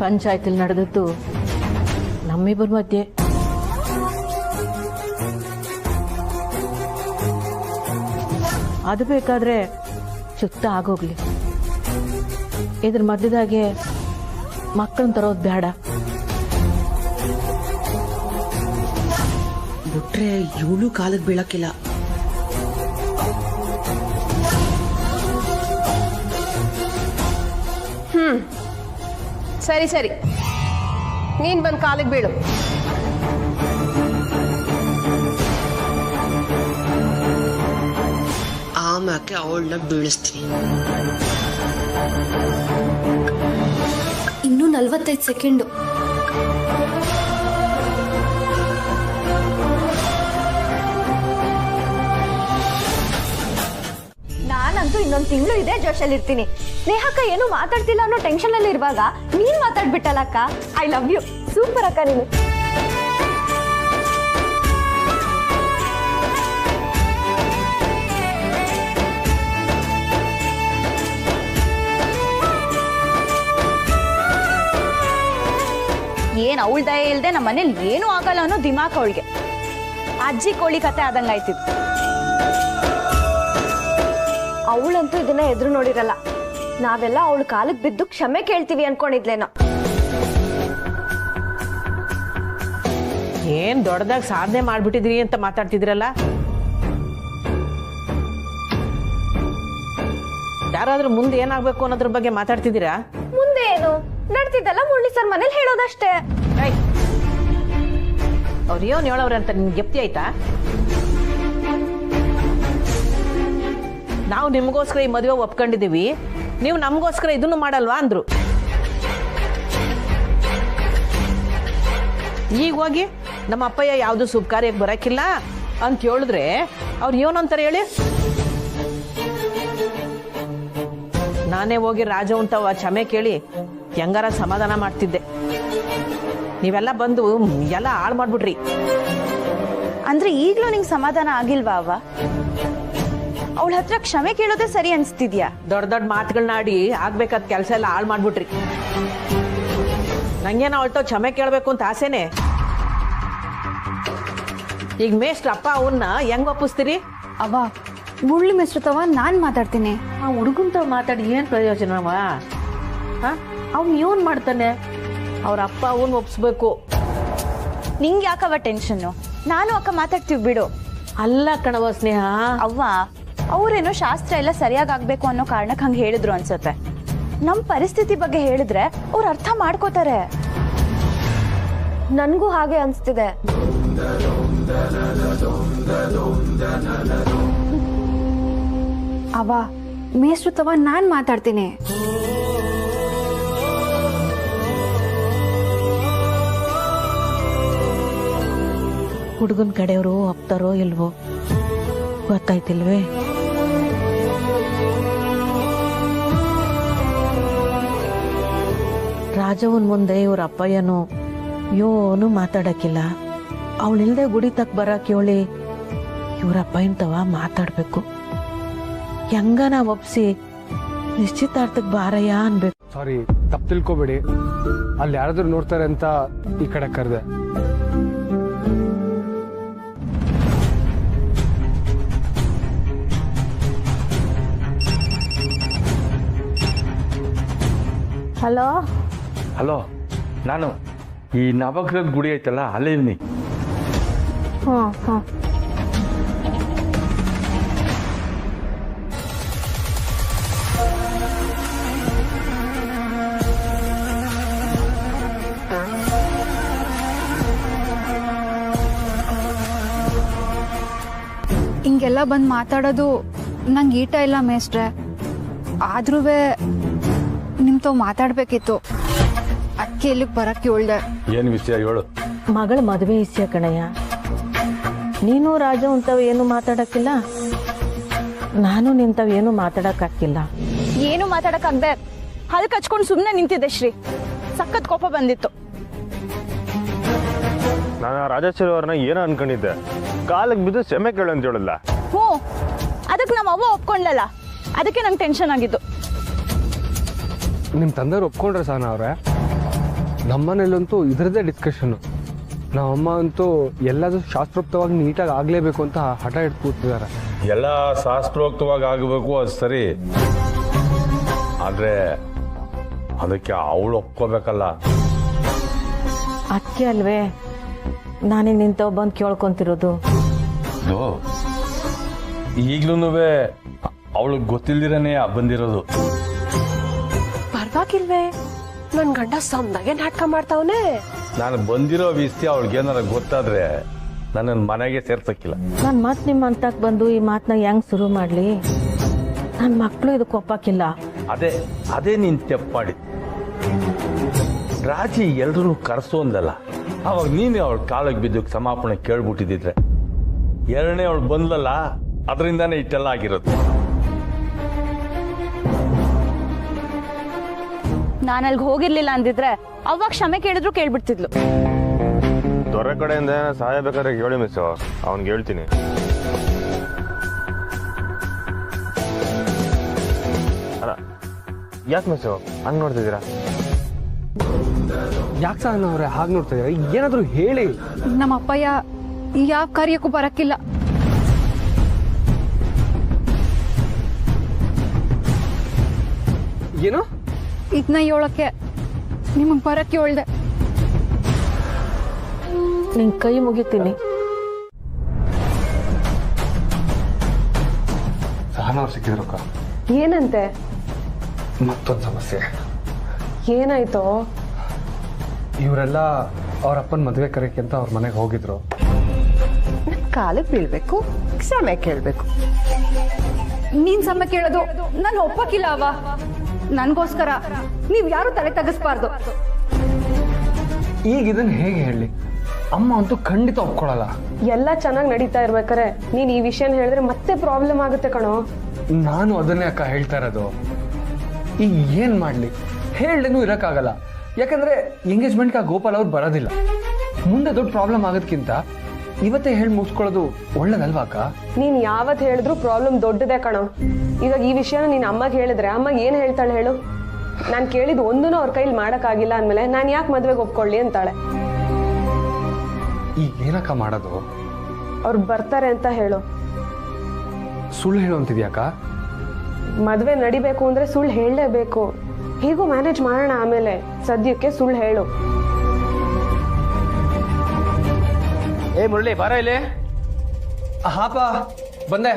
ಪಂಚಾಯತಿಲ್ ನಡೆದದ್ದು ನಮ್ಮಿಬ್ಬರ ಮಧ್ಯೆ. ಅದು ಬೇಕಾದ್ರೆ ಚುಕ್ತ ಆಗೋಗ್ಲಿ. ಇದ್ರ ಮಧ್ಯದಾಗೆ ಮಕ್ಕಳನ್ನ ತರೋದು ಬೇಡ. ಬಿಟ್ರೆ ಇವಳು ಕಾಲಿಗೆ ಬೀಳಕ್ಕಿಲ್ಲ. ಸರಿ ಸರಿ, ನೀನ್ ಬಂದ್ ಕಾಲಿಗೆ ಬೀಳು. ಹಾಕಿ ಅವಳನ್ನ ಬೀಳಿಸ್ತೀನಿ. ಇನ್ನೂ 45 ಸೆಕೆಂಡು. ನಾನಂತೂ ಇನ್ನೊಂದು ತಿಂಗಳು ಇದೇ ಜೋಶಲ್ಲಿ ಇರ್ತೀನಿ. ಸ್ನೇಹಕ್ಕ ಏನು ಮಾತಾಡ್ತಿಲ್ಲ ಅನ್ನೋ ಟೆನ್ಷನ್ ಅಲ್ಲಿ ಇರುವಾಗ ನೀನ್ ಮಾತಾಡ್ಬಿಟ್ಟಲ್ಲ ಅಕ್ಕ. I love you. ಸೂಪರ್ ಅಕ್ಕ ನೀನು. ಏನ್ ಅವಳ ದಯ ಇಲ್ದೆ ನಮ್ಮ ಮನೇಲಿ ಏನೂ ಆಗಲ್ಲ ಅನ್ನೋ ದಿಮಾಕ್ ಅವಳಿಗೆ. ಅಜ್ಜಿ ಕೋಳಿ ಕತೆ ಆದಂಗಾಯ್ತಿತ್ತು. ಅವಳಂತೂ ಇದನ್ನ ಎದುರು ನೋಡಿರಲ್ಲ. ನಾವೆಲ್ಲ ಅವಳ ಕಾಲಕ್ಕೆ ಬಿದ್ದು ಕ್ಷಮೆ ಕೇಳ್ತೀವಿ ಅನ್ಕೊಂಡಿದ್ಲೇನೋ. ಏನ್ ದೊಡ್ಡದಾಗ ಸಾಧನೆ ಮಾಡ್ಬಿಟ್ಟಿದ್ರಿ ಅಂತ ಮಾತಾಡ್ತಿದ್ರಲ್ಲ. ಯಾರಾದ್ರೂ ಮುಂದೆ ಏನಾಗ್ಬೇಕು ಅನ್ನೋದ್ರ ಬಗ್ಗೆ ಮಾತಾಡ್ತಿದ್ದೀರಾ? ಮುಂದೆ ಏನು ನಡ್ತಿದ್ದಲ್ಲ ಮುರಳಿ ಸರ್ ಮನೇಲಿ ಹೇಳೋದಷ್ಟೇ. ಅವ್ರು ಏನ್ ಹೇಳವ್ರೆ ಅಂತ ನಿಮ್ಗೆ ಗೆಪ್ತಿ ಆಯ್ತಾ? ನಾವು ನಿಮ್ಗೋಸ್ಕರ ಈ ಮದುವೆ ಒಪ್ಕೊಂಡಿದ್ದೀವಿ, ನೀವು ನಮಗೋಸ್ಕರ ಇದನ್ನು ಮಾಡಲ್ವಾ ಅಂದ್ರು. ಈಗ ಹೋಗಿ ನಮ್ಮ ಅಪ್ಪಯ್ಯ ಯಾವ್ದು ಶುಭ ಕಾರ್ಯಕ್ಕೆ ಬರಕ್ಕಿಲ್ಲ ಅಂತ ಹೇಳಿದ್ರೆ ಅವ್ರು ಏನಂತಾರೆ ಹೇಳಿ? ನಾನೇ ಹೋಗಿ ರಾಜ ಉಂಟವ ಕ್ಷಮೆ ಕೇಳಿ ಹೆಂಗಾರ ಸಮಾಧಾನ ಮಾಡ್ತಿದ್ದೆ. ನೀವೆಲ್ಲ ಬಂದು ಎಲ್ಲ ಹಾಳು ಮಾಡ್ಬಿಟ್ರಿ. ಅಂದ್ರೆ ಈಗ್ಲೂ ನಿಂಗೆ ಸಮಾಧಾನ ಆಗಿಲ್ವಾ ಅವ್ವ? ಅವಳ ಹತ್ರ ಕ್ಷಮೆ ಕೇಳೋದೇ ಸರಿ ಅನ್ಸ್ತಿದ್ಯಾ? ದೊಡ್ಡ ದೊಡ್ಡ ಮಾತುಗಳನ್ನ ಆಡಿ ಆಗ್ಬೇಕಾದ ಕೆಲಸ ಎಲ್ಲ ಹಾಳು ಮಾಡ್ಬಿಟ್ರಿ. ನಂಗೇನ ಅವಳ್ತಾವ್ ಕ್ಷಮೆ ಕೇಳಬೇಕು ಅಂತ ಆಸೆನೆ. ಈಗ ಮೇಷ್ಟ್ರ ಅಪ್ಪ ಅವನ್ನ ಹೆಂಗ್ ಒಪ್ಪಿಸ್ತೀರಿ? ಅವ್ವ ಮುಳ್ಳಿ ಮೆಸ್ರುತವ ನಾನ್ ಮಾತಾಡ್ತೀನಿ. ಆ ಹುಡುಗಂತವ್ ಮಾತಾಡಿ ಏನ್ ಪ್ರಯೋಜನವ? ಅವ್ನ್ ಏನ್ ಮಾಡ್ತಾನೆ? ಅವ್ರ ಅಪ್ಪ ಅವನ್ ಒಪ್ಸ್ಬೇಕು. ನಿಂಗೆ ಯಾಕವ ಟೆನ್ಷನ್ನು? ನಾನು ಅಕ್ಕ ಮಾತಾಡ್ತೀವಿ ಬಿಡು. ಅಲ್ಲ ಕಣವ ಸ್ನೇಹ, ಅವ್ವ ಅವ್ರೇನೋ ಶಾಸ್ತ್ರ ಎಲ್ಲ ಸರಿಯಾಗಿ ಆಗ್ಬೇಕು ಅನ್ನೋ ಕಾರಣಕ್ಕೆ ಹಂಗೆ ಹೇಳಿದ್ರು ಅನ್ಸತ್ತೆ. ನಮ್ ಪರಿಸ್ಥಿತಿ ಬಗ್ಗೆ ಹೇಳಿದ್ರೆ ಅವ್ರು ಅರ್ಥ ಮಾಡ್ಕೋತಾರೆ. ನನ್ಗೂ ಹಾಗೆ ಅನ್ಸ್ತಿದೆ. ಅವ್ವ ಮೇಷ್ಟ್ರುತವ ನಾನ್ ಮಾತಾಡ್ತೀನಿ. ಹುಡುಗನ್ ಕಡೆಯವರು ಒಪ್ತಾರೋ ಇಲ್ವೋ ಗೊತ್ತಾಯ್ತಿಲ್ವೇ? ರಾಜವನ್ ಮುಂದೆ ಇವ್ರ ಅಪ್ಪಯ್ಯನು ಯೋನು ಮಾತಾಡಕ್ಕಿಲ್ಲ. ಅವಳಿಲ್ದೆ ಗುಡಿ ತಕ್ ಬರಕ್ ಹೇಳಿ ಇವ್ರ ಅಪ್ಪಯ್ಯನ್ ತವ ಮಾತಾಡ್ಬೇಕು. ಹೆಂಗನ ಒಪ್ಸಿ ನಿಶ್ಚಿತಾರ್ಥಕ್ ಬಾರಯ್ಯ ಅನ್ಬೇಕು. ಸಾರಿ, ತಪ್ಪು ತಿಳ್ಕೊಬೇಡಿ. ಅಲ್ಲಿ ಯಾರಾದ್ರೂ ನೋಡ್ತಾರೆ ಅಂತ ಈ ಕಡೆ ಕರೆದೆ. ಹಲೋ ಹಲೋ, ನಾನು ಈ ನವಗ್ರಹದ ಗುಡಿ ಐತಲ್ಲ ಅಲ್ಲೇ ಇವ್ನಿ. ಹಿಂಗೆಲ್ಲ ಬಂದು ಮಾತಾಡೋದು ನಂಗೆ ಈಟ ಇಲ್ಲ ಮೇಷ್ಟ್ರೆ. ಆದ್ರೂ ನಿಮ್ತಾವ್ ಮಾತಾಡ್ಬೇಕಿತ್ತು. ಅದಕ್ಕೆ ಇಲ್ಲಿಗೆ ಬರಕ್ಕೆ ಹೇಳ್ದೆ. ಏನು ವಿಷಯ ಹೇಳು? ಮಗಳ ಮದುವೆ ವಿಷಯ ಕಣಯ್ಯ. ನೀನು ರಾಜ ಉಂಟವ್ ಏನು ಮಾತಾಡಕ್ಕಿಲ್ಲ, ನಾನು ನಿಂತವ್ ಏನು ಮಾತಾಡಕ್ಕಾಗಿಲ್ಲ. ಏನು ಮಾತಾಡಕ್ಕಾಗ್ದೆ ಹಲ್ ಕಚ್ಕೊಂಡು ಸುಮ್ಮನೆ ನಿಂತಿದ್ದೆ ಶ್ರೀ. ಸಖತ್ ಕೋಪ ಬಂದಿತ್ತು. ನಾನು ರಾಜೇಶ್ವರಿ ಅವ್ರನ್ನ ಏನೋ ಅನ್ಕೊಂಡಿದ್ದೆ. ಕಾಲಕ್ಕೆ ಬಿದ್ದು ಕ್ಷಮೆ ಕೇಳು ಅಂತ ಹೇಳಲ್ಲ. ಹ್ಞೂ, ಅದಕ್ಕೆ ನಮ್ಮ ಅವ್ವ ಒಪ್ಕೊಂಡ್ಲಲ್ಲ, ಅದಕ್ಕೆ ನಂಗೆ ಟೆನ್ಷನ್ ಆಗಿದ್ದು. ನಿಮ್ಮ ತಂದೆಯವ್ರು ಒಪ್ಕೊಂಡ್ರೆ ಸಾನ ಅವ್ರೆ. ನಮ್ಮನೇಲಂತೂ ಇದರದ್ದೇ ಡಿಸ್ಕಷನ್ನು. ನಮ್ಮಮ್ಮ ಅಂತೂ ಎಲ್ಲದೂ ಶಾಸ್ತ್ರೋಕ್ತವಾಗಿ ನೀಟಾಗಿ ಆಗಲೇಬೇಕು ಅಂತ ಹಠ ಹಿಡ್ದು ಕೂತಿದ್ದಾರೆ. ಎಲ್ಲ ಶಾಸ್ತ್ರೋಕ್ತವಾಗಿ ಆಗಬೇಕು, ಅದು ಸರಿ. ಆದರೆ ಅದಕ್ಕೆ ಅವಳು ಒಪ್ಕೋಬೇಕಲ್ಲ. ಅದಕ್ಕೆ ಅಲ್ವೇ ನಾನೀಗ ನಿಂತವ್ ಬಂದು ಕೇಳ್ಕೊಂತಿರೋದು. ಈಗ್ಲೂ ಅವಳಿಗೆ ಗೊತ್ತಿಲ್ದಿರನೇ ಬಂದಿರೋದು. ಪರವಾಗಿಲ್ವೇ, ನನ್ ಗಂಡ ಸಮದಾಗೆ ನಾಟಕ ಮಾಡ್ತಾವನೆ. ನಾನು ಬಂದಿರೋ ವಿಷಯ ಅವಳಿಗೇನಾರ ಗೊತ್ತಾದ್ರೆ ನನ್ನನ್ನು ಮನೆಗೆ ಸೇರ್ಸಕ್ಕಿಲ್ಲ. ನಾನು ಮತ್ತೆ ನಿಮ್ಮ ಅಂತಕ್ ಬಂದು ಈ ಮಾತನ್ನ ಹೆಂಗ್ ಶುರು ಮಾಡ್ಲಿ? ನನ್ನ ಮಕ್ಕಳು ಇದಕ್ಕೆ ಒಪ್ಪಕ್ಕಿಲ್ಲ. ಅದೇ ನೀನ್ ತೆಪ್ಪಾಡಿದ್ದು. ರಾಜಿ ಎಲ್ರೂ ಕರೆಸೋಂದಲ್ಲ, ಅವಾಗ ನೀನೇ ಅವಳ ಕಾಲಿಗೆ ಬಿದ್ದು ಕ್ಷಮಾಪಣೆ ಕೇಳ್ಬಿಟ್ಟಿದ್ರೆ, ಎರಡನೇ ಅವಳು ಬಂದ್ಲಲ್ಲ, ಅದರಿಂದಾನೇ ಇಷ್ಟೆಲ್ಲ ಆಗಿರೋದು. ನಾನು ಅಲ್ಲಿಗೆ ಹೋಗಿರ್ಲಿಲ್ಲ ಅಂದಿದ್ರೆ ಅವಾಗ ಕ್ಷಮೆ ಕೇಳಿದ್ರು ಕೇಳ್ಬಿಡ್ತಿದ್ಲು. ದೊರೆ ಕಡೆಯಿಂದ ಸಹಾಯ ಬೇಕಾದ್ರೆ ಹೇಳಿ ಮಿಸ್, ಅವ್ನಿಗೆ ಹೇಳ್ತೀನಿ. ಅಲ್ಲ ಯಾಕೆ ಮಿಸ್ ಹಂಗೆ ನೋಡ್ತಿದ್ದೀರಾ? ಯಾಕೆ ಸಹ ಅವ್ರೆ ಹಾಗೆ ನೋಡ್ತಾ ಇದ್ದೀರಾ? ಏನಾದರೂ ಹೇಳಿ. ನಮ್ಮ ಅಪ್ಪಯ್ಯ ಯಾವ ಕಾರ್ಯಕ್ಕೂ ಬರಕ್ಕಿಲ್ಲ. ಏನು? ಇದನ್ನ ಹೇಳಕ್ಕೆ ನಿಮಗೆ ಬರಕ್ಕೆ ಹೇಳ್ದೆ. ನಿನ್ ಕೈ ಮುಗಿತೀನಿ. ಸಹನವ್ರು ಸಿಕ್ಕಿದ್ರಕ್ಕ. ಏನಂತೆ? ಮತ್ತೊಂದು ಸಮಸ್ಯೆ. ಏನಾಯ್ತು? ಇವರೆಲ್ಲ ಅವ್ರ ಅಪ್ಪನ ಮದುವೆ ಕರೆಯಕ್ಕೆ ಅಂತ ಅವ್ರ ಮನೆಗೆ ಹೋಗಿದ್ರು. ಕಾಲಕ್ಕೆ ಬೀಳ್ಬೇಕು, ಕ್ಷಮೆ ಕೇಳಬೇಕು. ನೀನ್ ಸಮ ಕೇಳೋದು ನಾನು ಒಪ್ಪಕ್ಕಿಲ್ಲ ಅವ. ನನ್ಗೋಸ್ಕರ ನೀವ್ ಯಾರು ತಲೆ ತಗ್ಸ್ಬಾರ್ದು. ಈಗ ಇದನ್ನ ಹೇಗೆ ಹೇಳಿ? ಅಮ್ಮ ಅಂತೂ ಖಂಡಿತ ಒಪ್ಕೊಳ್ಳಲ್ಲ. ಎಲ್ಲ ಚೆನ್ನಾಗಿ ನಡೀತಾ ಇರ್ಬೇಕಾರೆ ನೀನ್ ಈ ವಿಷಯನ ಹೇಳಿದ್ರೆ ಮತ್ತೆ ಪ್ರಾಬ್ಲಮ್ ಆಗುತ್ತೆ ಕಣೋ. ನಾನು ಅದನ್ನೇ ಅಕ್ಕ ಹೇಳ್ತಾ ಇರೋದು. ಈಗ ಏನ್ ಮಾಡ್ಲಿ? ಹೇಳೇನು ಇರಕ್ಕಾಗಲ್ಲ. ಯಾಕಂದ್ರೆ ಎಂಗೇಜ್ಮೆಂಟ್ಗೆ ಗೋಪಾಲ್ ಅವ್ರು ಬರೋದಿಲ್ಲ. ಮುಂದೆ ದೊಡ್ಡ ಪ್ರಾಬ್ಲಮ್ ಆಗೋದ್ಕಿಂತ ಇವತ್ತೇ ಹೇಳಿ ಮುಗಿಸ್ಕೊಳ್ಳೋದು ಒಳ್ಳೇದಲ್ವಾ ಅಕ್ಕ? ನೀನ್ ಯಾವತ್ ಹೇಳಿದ್ರು ಪ್ರಾಬ್ಲಮ್ ದೊಡ್ಡದೇ ಕಣೋ. ಇವಾಗ ಈ ವಿಷಯನ ನೀನ್ ಅಮ್ಮಗೆ ಹೇಳಿದ್ರೆ ಅಮ್ಮ ಏನ್ ಹೇಳ್ತಾಳೆ ಹೇಳು? ನಾನ್ ಕೇಳಿದ್ ಒಂದೂ ಅವ್ರ ಕೈಲಿ ಮಾಡಕ್ಕಾಗಿಲ್ಲ ಅಂದ್ಮೇಲೆ ನಾನ್ ಯಾಕೆ ಮದ್ವೆಗೆ ಒಪ್ಕೊಳ್ಳಿ ಅಂತಾಳೆ. ಈಗ ಏನಕ್ಕ ಮಾಡೋದು? ಅವ್ರು ಬರ್ತಾರೆ ಅಂತ ಹೇಳು. ಸುಳ್ಳು ಹೇಳು ಅಂತಿದ್ಯಾಕ? ಮದ್ವೆ ನಡಿಬೇಕು ಅಂದ್ರೆ ಸುಳ್ಳು ಹೇಳಲೇಬೇಕು. ಹೇಗೂ ಮ್ಯಾನೇಜ್ ಮಾಡೋಣ, ಆಮೇಲೆ ಸದ್ಯಕ್ಕೆ ಸುಳ್ಳು ಹೇಳು. ಏ ಮುರಳಿ ಬಾರ ಇಲ್ಲಿ. ಹಾಪ ಬಂದೆ.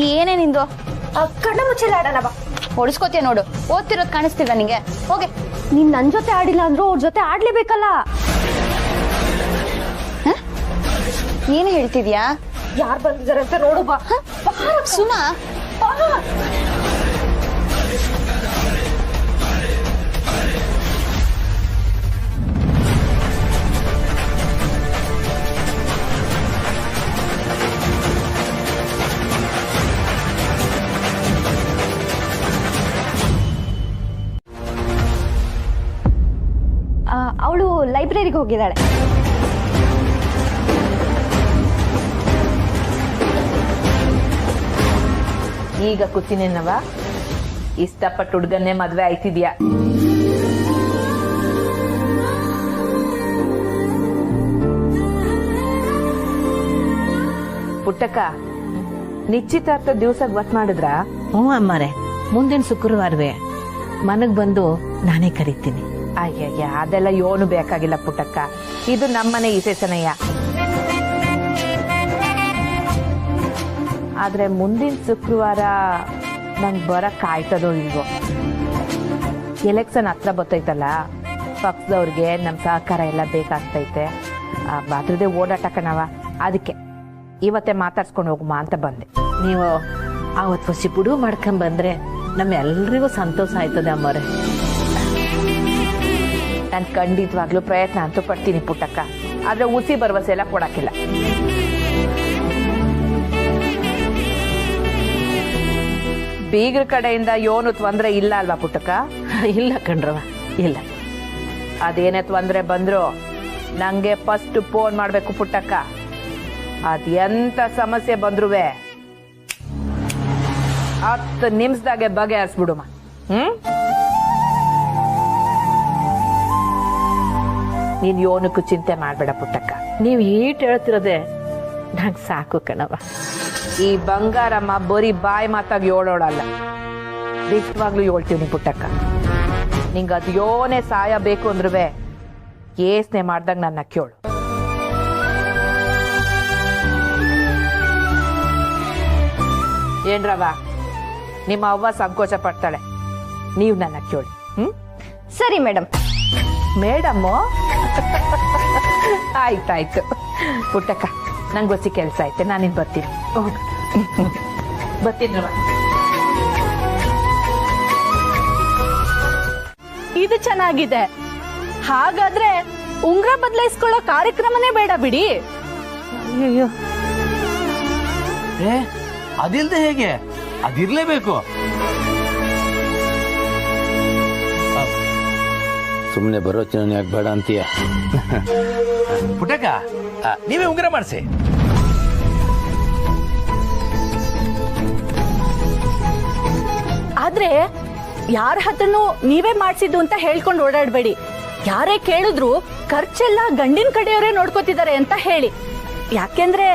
ಏನೇ ನಿಂದು? ಕಣ್ಣ ಮುಚ್ಚಲ ಆಡೋಣ ಬಾ. ಹೊಡಿಸ್ಕೋತೀಯ ನೋಡು. ಓದ್ತಿರೋದು ಕಾಣಿಸ್ತಿಲ್ಲ ನಿಂಗೆ? ಹೋಗೆ. ನೀನ್ ನನ್ ಜೊತೆ ಆಡಿಲ್ಲ ಅಂದ್ರೂ ಅವ್ರ ಜೊತೆ ಆಡ್ಲೇಬೇಕಲ್ಲ. ಏನು ಹೇಳ್ತಿದ್ಯಾ? ಯಾರು ಬಂದಿದ್ದಾರೆ ಅಂತ ನೋಡು ಬಾ. ಸುಮಾ ಅವಳು ಲೈಬ್ರರಿಗೆ ಹೋಗಿದ್ದಾಳೆ. ಈಗ ಕೂತಿನೇನವ? ಇಷ್ಟಪಟ್ಟು ಹುಡ್ಗನ್ನೇ ಮದ್ವೆ ಆಯ್ತಿದ್ಯಾ? ಪುಟ್ಟಕ್ಕ, ನಿಶ್ಚಿತಾರ್ಥ ದಿವಸ ಗೊತ್ತು ಮಾಡಿದ್ರ? ಹ್ಞೂ ಅಮ್ಮರೇ, ಮುಂದಿನ ಶುಕ್ರವಾರವೇ ಮನೆಗ್ ಬಂದು ನಾನೇ ಕರಿತೀನಿ. ಅಯ್ಯಯ್ಯ, ಅದೆಲ್ಲ ಏನು ಬೇಕಾಗಿಲ್ಲ ಪುಟ್ಟಕ್ಕ, ಇದು ನಮ್ಮನೆ ವಿಶೇಷನಯ್ಯ. ಆದ್ರೆ ಮುಂದಿನ ಶುಕ್ರವಾರ ನಂಗೆ ಬರಕ್ ಆಯ್ತದೋ ಇಲ್ವೋ? ಎಲೆಕ್ಷನ್ ಹತ್ರ ಬರ್ತೈತಲ್ಲ, ಪಕ್ಷದವ್ರಿಗೆ ನಮ್ಮ ಸಹಕಾರ ಎಲ್ಲ ಬೇಕಾಗ್ತೈತೆ. ಬಾತ್ರದೇ ಓಡಾಟ ಕಣವ, ಅದಕ್ಕೆ ಇವತ್ತೇ ಮಾತಾಡ್ಸ್ಕೊಂಡು ಹೋಗುಮ ಅಂತ ಬಂದೆ. ನೀವು ಅವತ್ತು ಹೊಸಿ ಬಿಡು ಮಾಡ್ಕೊಂಬಂದ್ರೆ ನಮ್ಮೆಲ್ರಿಗೂ ಸಂತೋಷ ಆಯ್ತದೆ ಅಮ್ಮರೇ. ನಾನು ಖಂಡಿತವಾಗ್ಲೂ ಪ್ರಯತ್ನ ಅಂತೂ ಪಡ್ತೀನಿ ಪುಟ್ಟಕ್ಕ, ಆದ್ರೆ ಉಸಿ ಭರವಸೆ ಎಲ್ಲ ಕೊಡಕ್ಕಿಲ್ಲ. ಬೀಗ್ರ ಕಡೆಯಿಂದ ಏನು ತೊಂದ್ರೆ ಇಲ್ಲ ಅಲ್ವಾ ಪುಟ್ಟಕ್ಕ? ಇಲ್ಲ ಕಣ್ರವ, ಇಲ್ಲ. ಅದೇನೇ ತೊಂದ್ರೆ ಬಂದ್ರು ನಂಗೆ ಫಸ್ಟ್ ಫೋನ್ ಮಾಡ್ಬೇಕು ಪುಟ್ಟಕ್ಕ. ಅದೆಂತ ಸಮಸ್ಯೆ ಬಂದ್ರುವೆ 10 ನಿಮಿಷದಾಗೆ ಬಗೆಹರಿಸ್ಬಿಡುಮ. ನೀನ್ ಯೋನಕ್ಕೂ ಚಿಂತೆ ಮಾಡ್ಬೇಡ ಪುಟ್ಟಕ್ಕ. ನೀವು ಈಟ್ ಹೇಳ್ತಿರೋದೆ ನಂಗೆ ಸಾಕು ಕಣವ. ಈ ಬಂಗಾರಮ್ಮ ಬರೀ ಬಾಯಿ ಮಾತಾಗಿ ಹೇಳೋಳಲ್ಲ, ದಿಟ್ಟವಾಗ್ಲೂ ಹೇಳ್ತೀವಿ ಪುಟ್ಟಕ್ಕ. ನಿಂಗೆ ಅದು ಯೋನೇ ಸಹಾಯ ಬೇಕು ಅಂದ್ರೂ ಯೋಚನೆ ಮಾಡ್ದಾಗ ನನ್ನ ಕೇಳು. ಏನ್ರವ, ನಿಮ್ಮ ಅವ್ವ ಸಂಕೋಚ ಪಡ್ತಾಳೆ, ನೀವು ನನ್ನ ಕೇಳಿ. ಸರಿ ಮೇಡಮ್. ಮೇಡಮ್ಮು ಆಯ್ತಾಯ್ತು ಪುಟ್ಟಕ್ಕ, ನಂಗೆ ಗೊತ್ತಿ ಕೆಲಸ ಐತೆ, ನಾನಿನ್ ಬರ್ತೀನಿ. ಬರ್ತೀನಿ. ಇದು ಚೆನ್ನಾಗಿದೆ. ಹಾಗಾದ್ರೆ ಉಂಗ್ರ ಬದಲಾಯಿಸ್ಕೊಳ್ಳೋ ಕಾರ್ಯಕ್ರಮನೇ ಬೇಡ ಬಿಡಿ. ಅಯ್ಯೋ, ಅದಿಲ್ದೆ ಹೇಗೆ? ಅದಿರ್ಲೇಬೇಕು. ಸುಮ್ಮನೆ ಬರೋ ಚಿನ್ನ ಯಾಕೆ ಬೇಡ ಅಂತೀಯ? ಪುಟ್ಟಕ್ಕ, ನೀವೇ ಉಂಗುರ ಮಾಡಿಸಿ. ಆದ್ರೆ ಯಾರ ಹತ್ರನೂ ನೀವೇ ಮಾಡ್ಸಿದ್ದು ಅಂತ ಹೇಳ್ಕೊಂಡು ಓಡಾಡ್ಬೇಡಿ. ಯಾರೇ ಕೇಳಿದ್ರು ಖರ್ಚೆಲ್ಲ ಗಂಡಿನ ಕಡೆಯವರೇ ನೋಡ್ಕೋತಿದ್ದಾರೆ ಅಂತ ಹೇಳಿ. ಯಾಕೆಂದ್ರೆ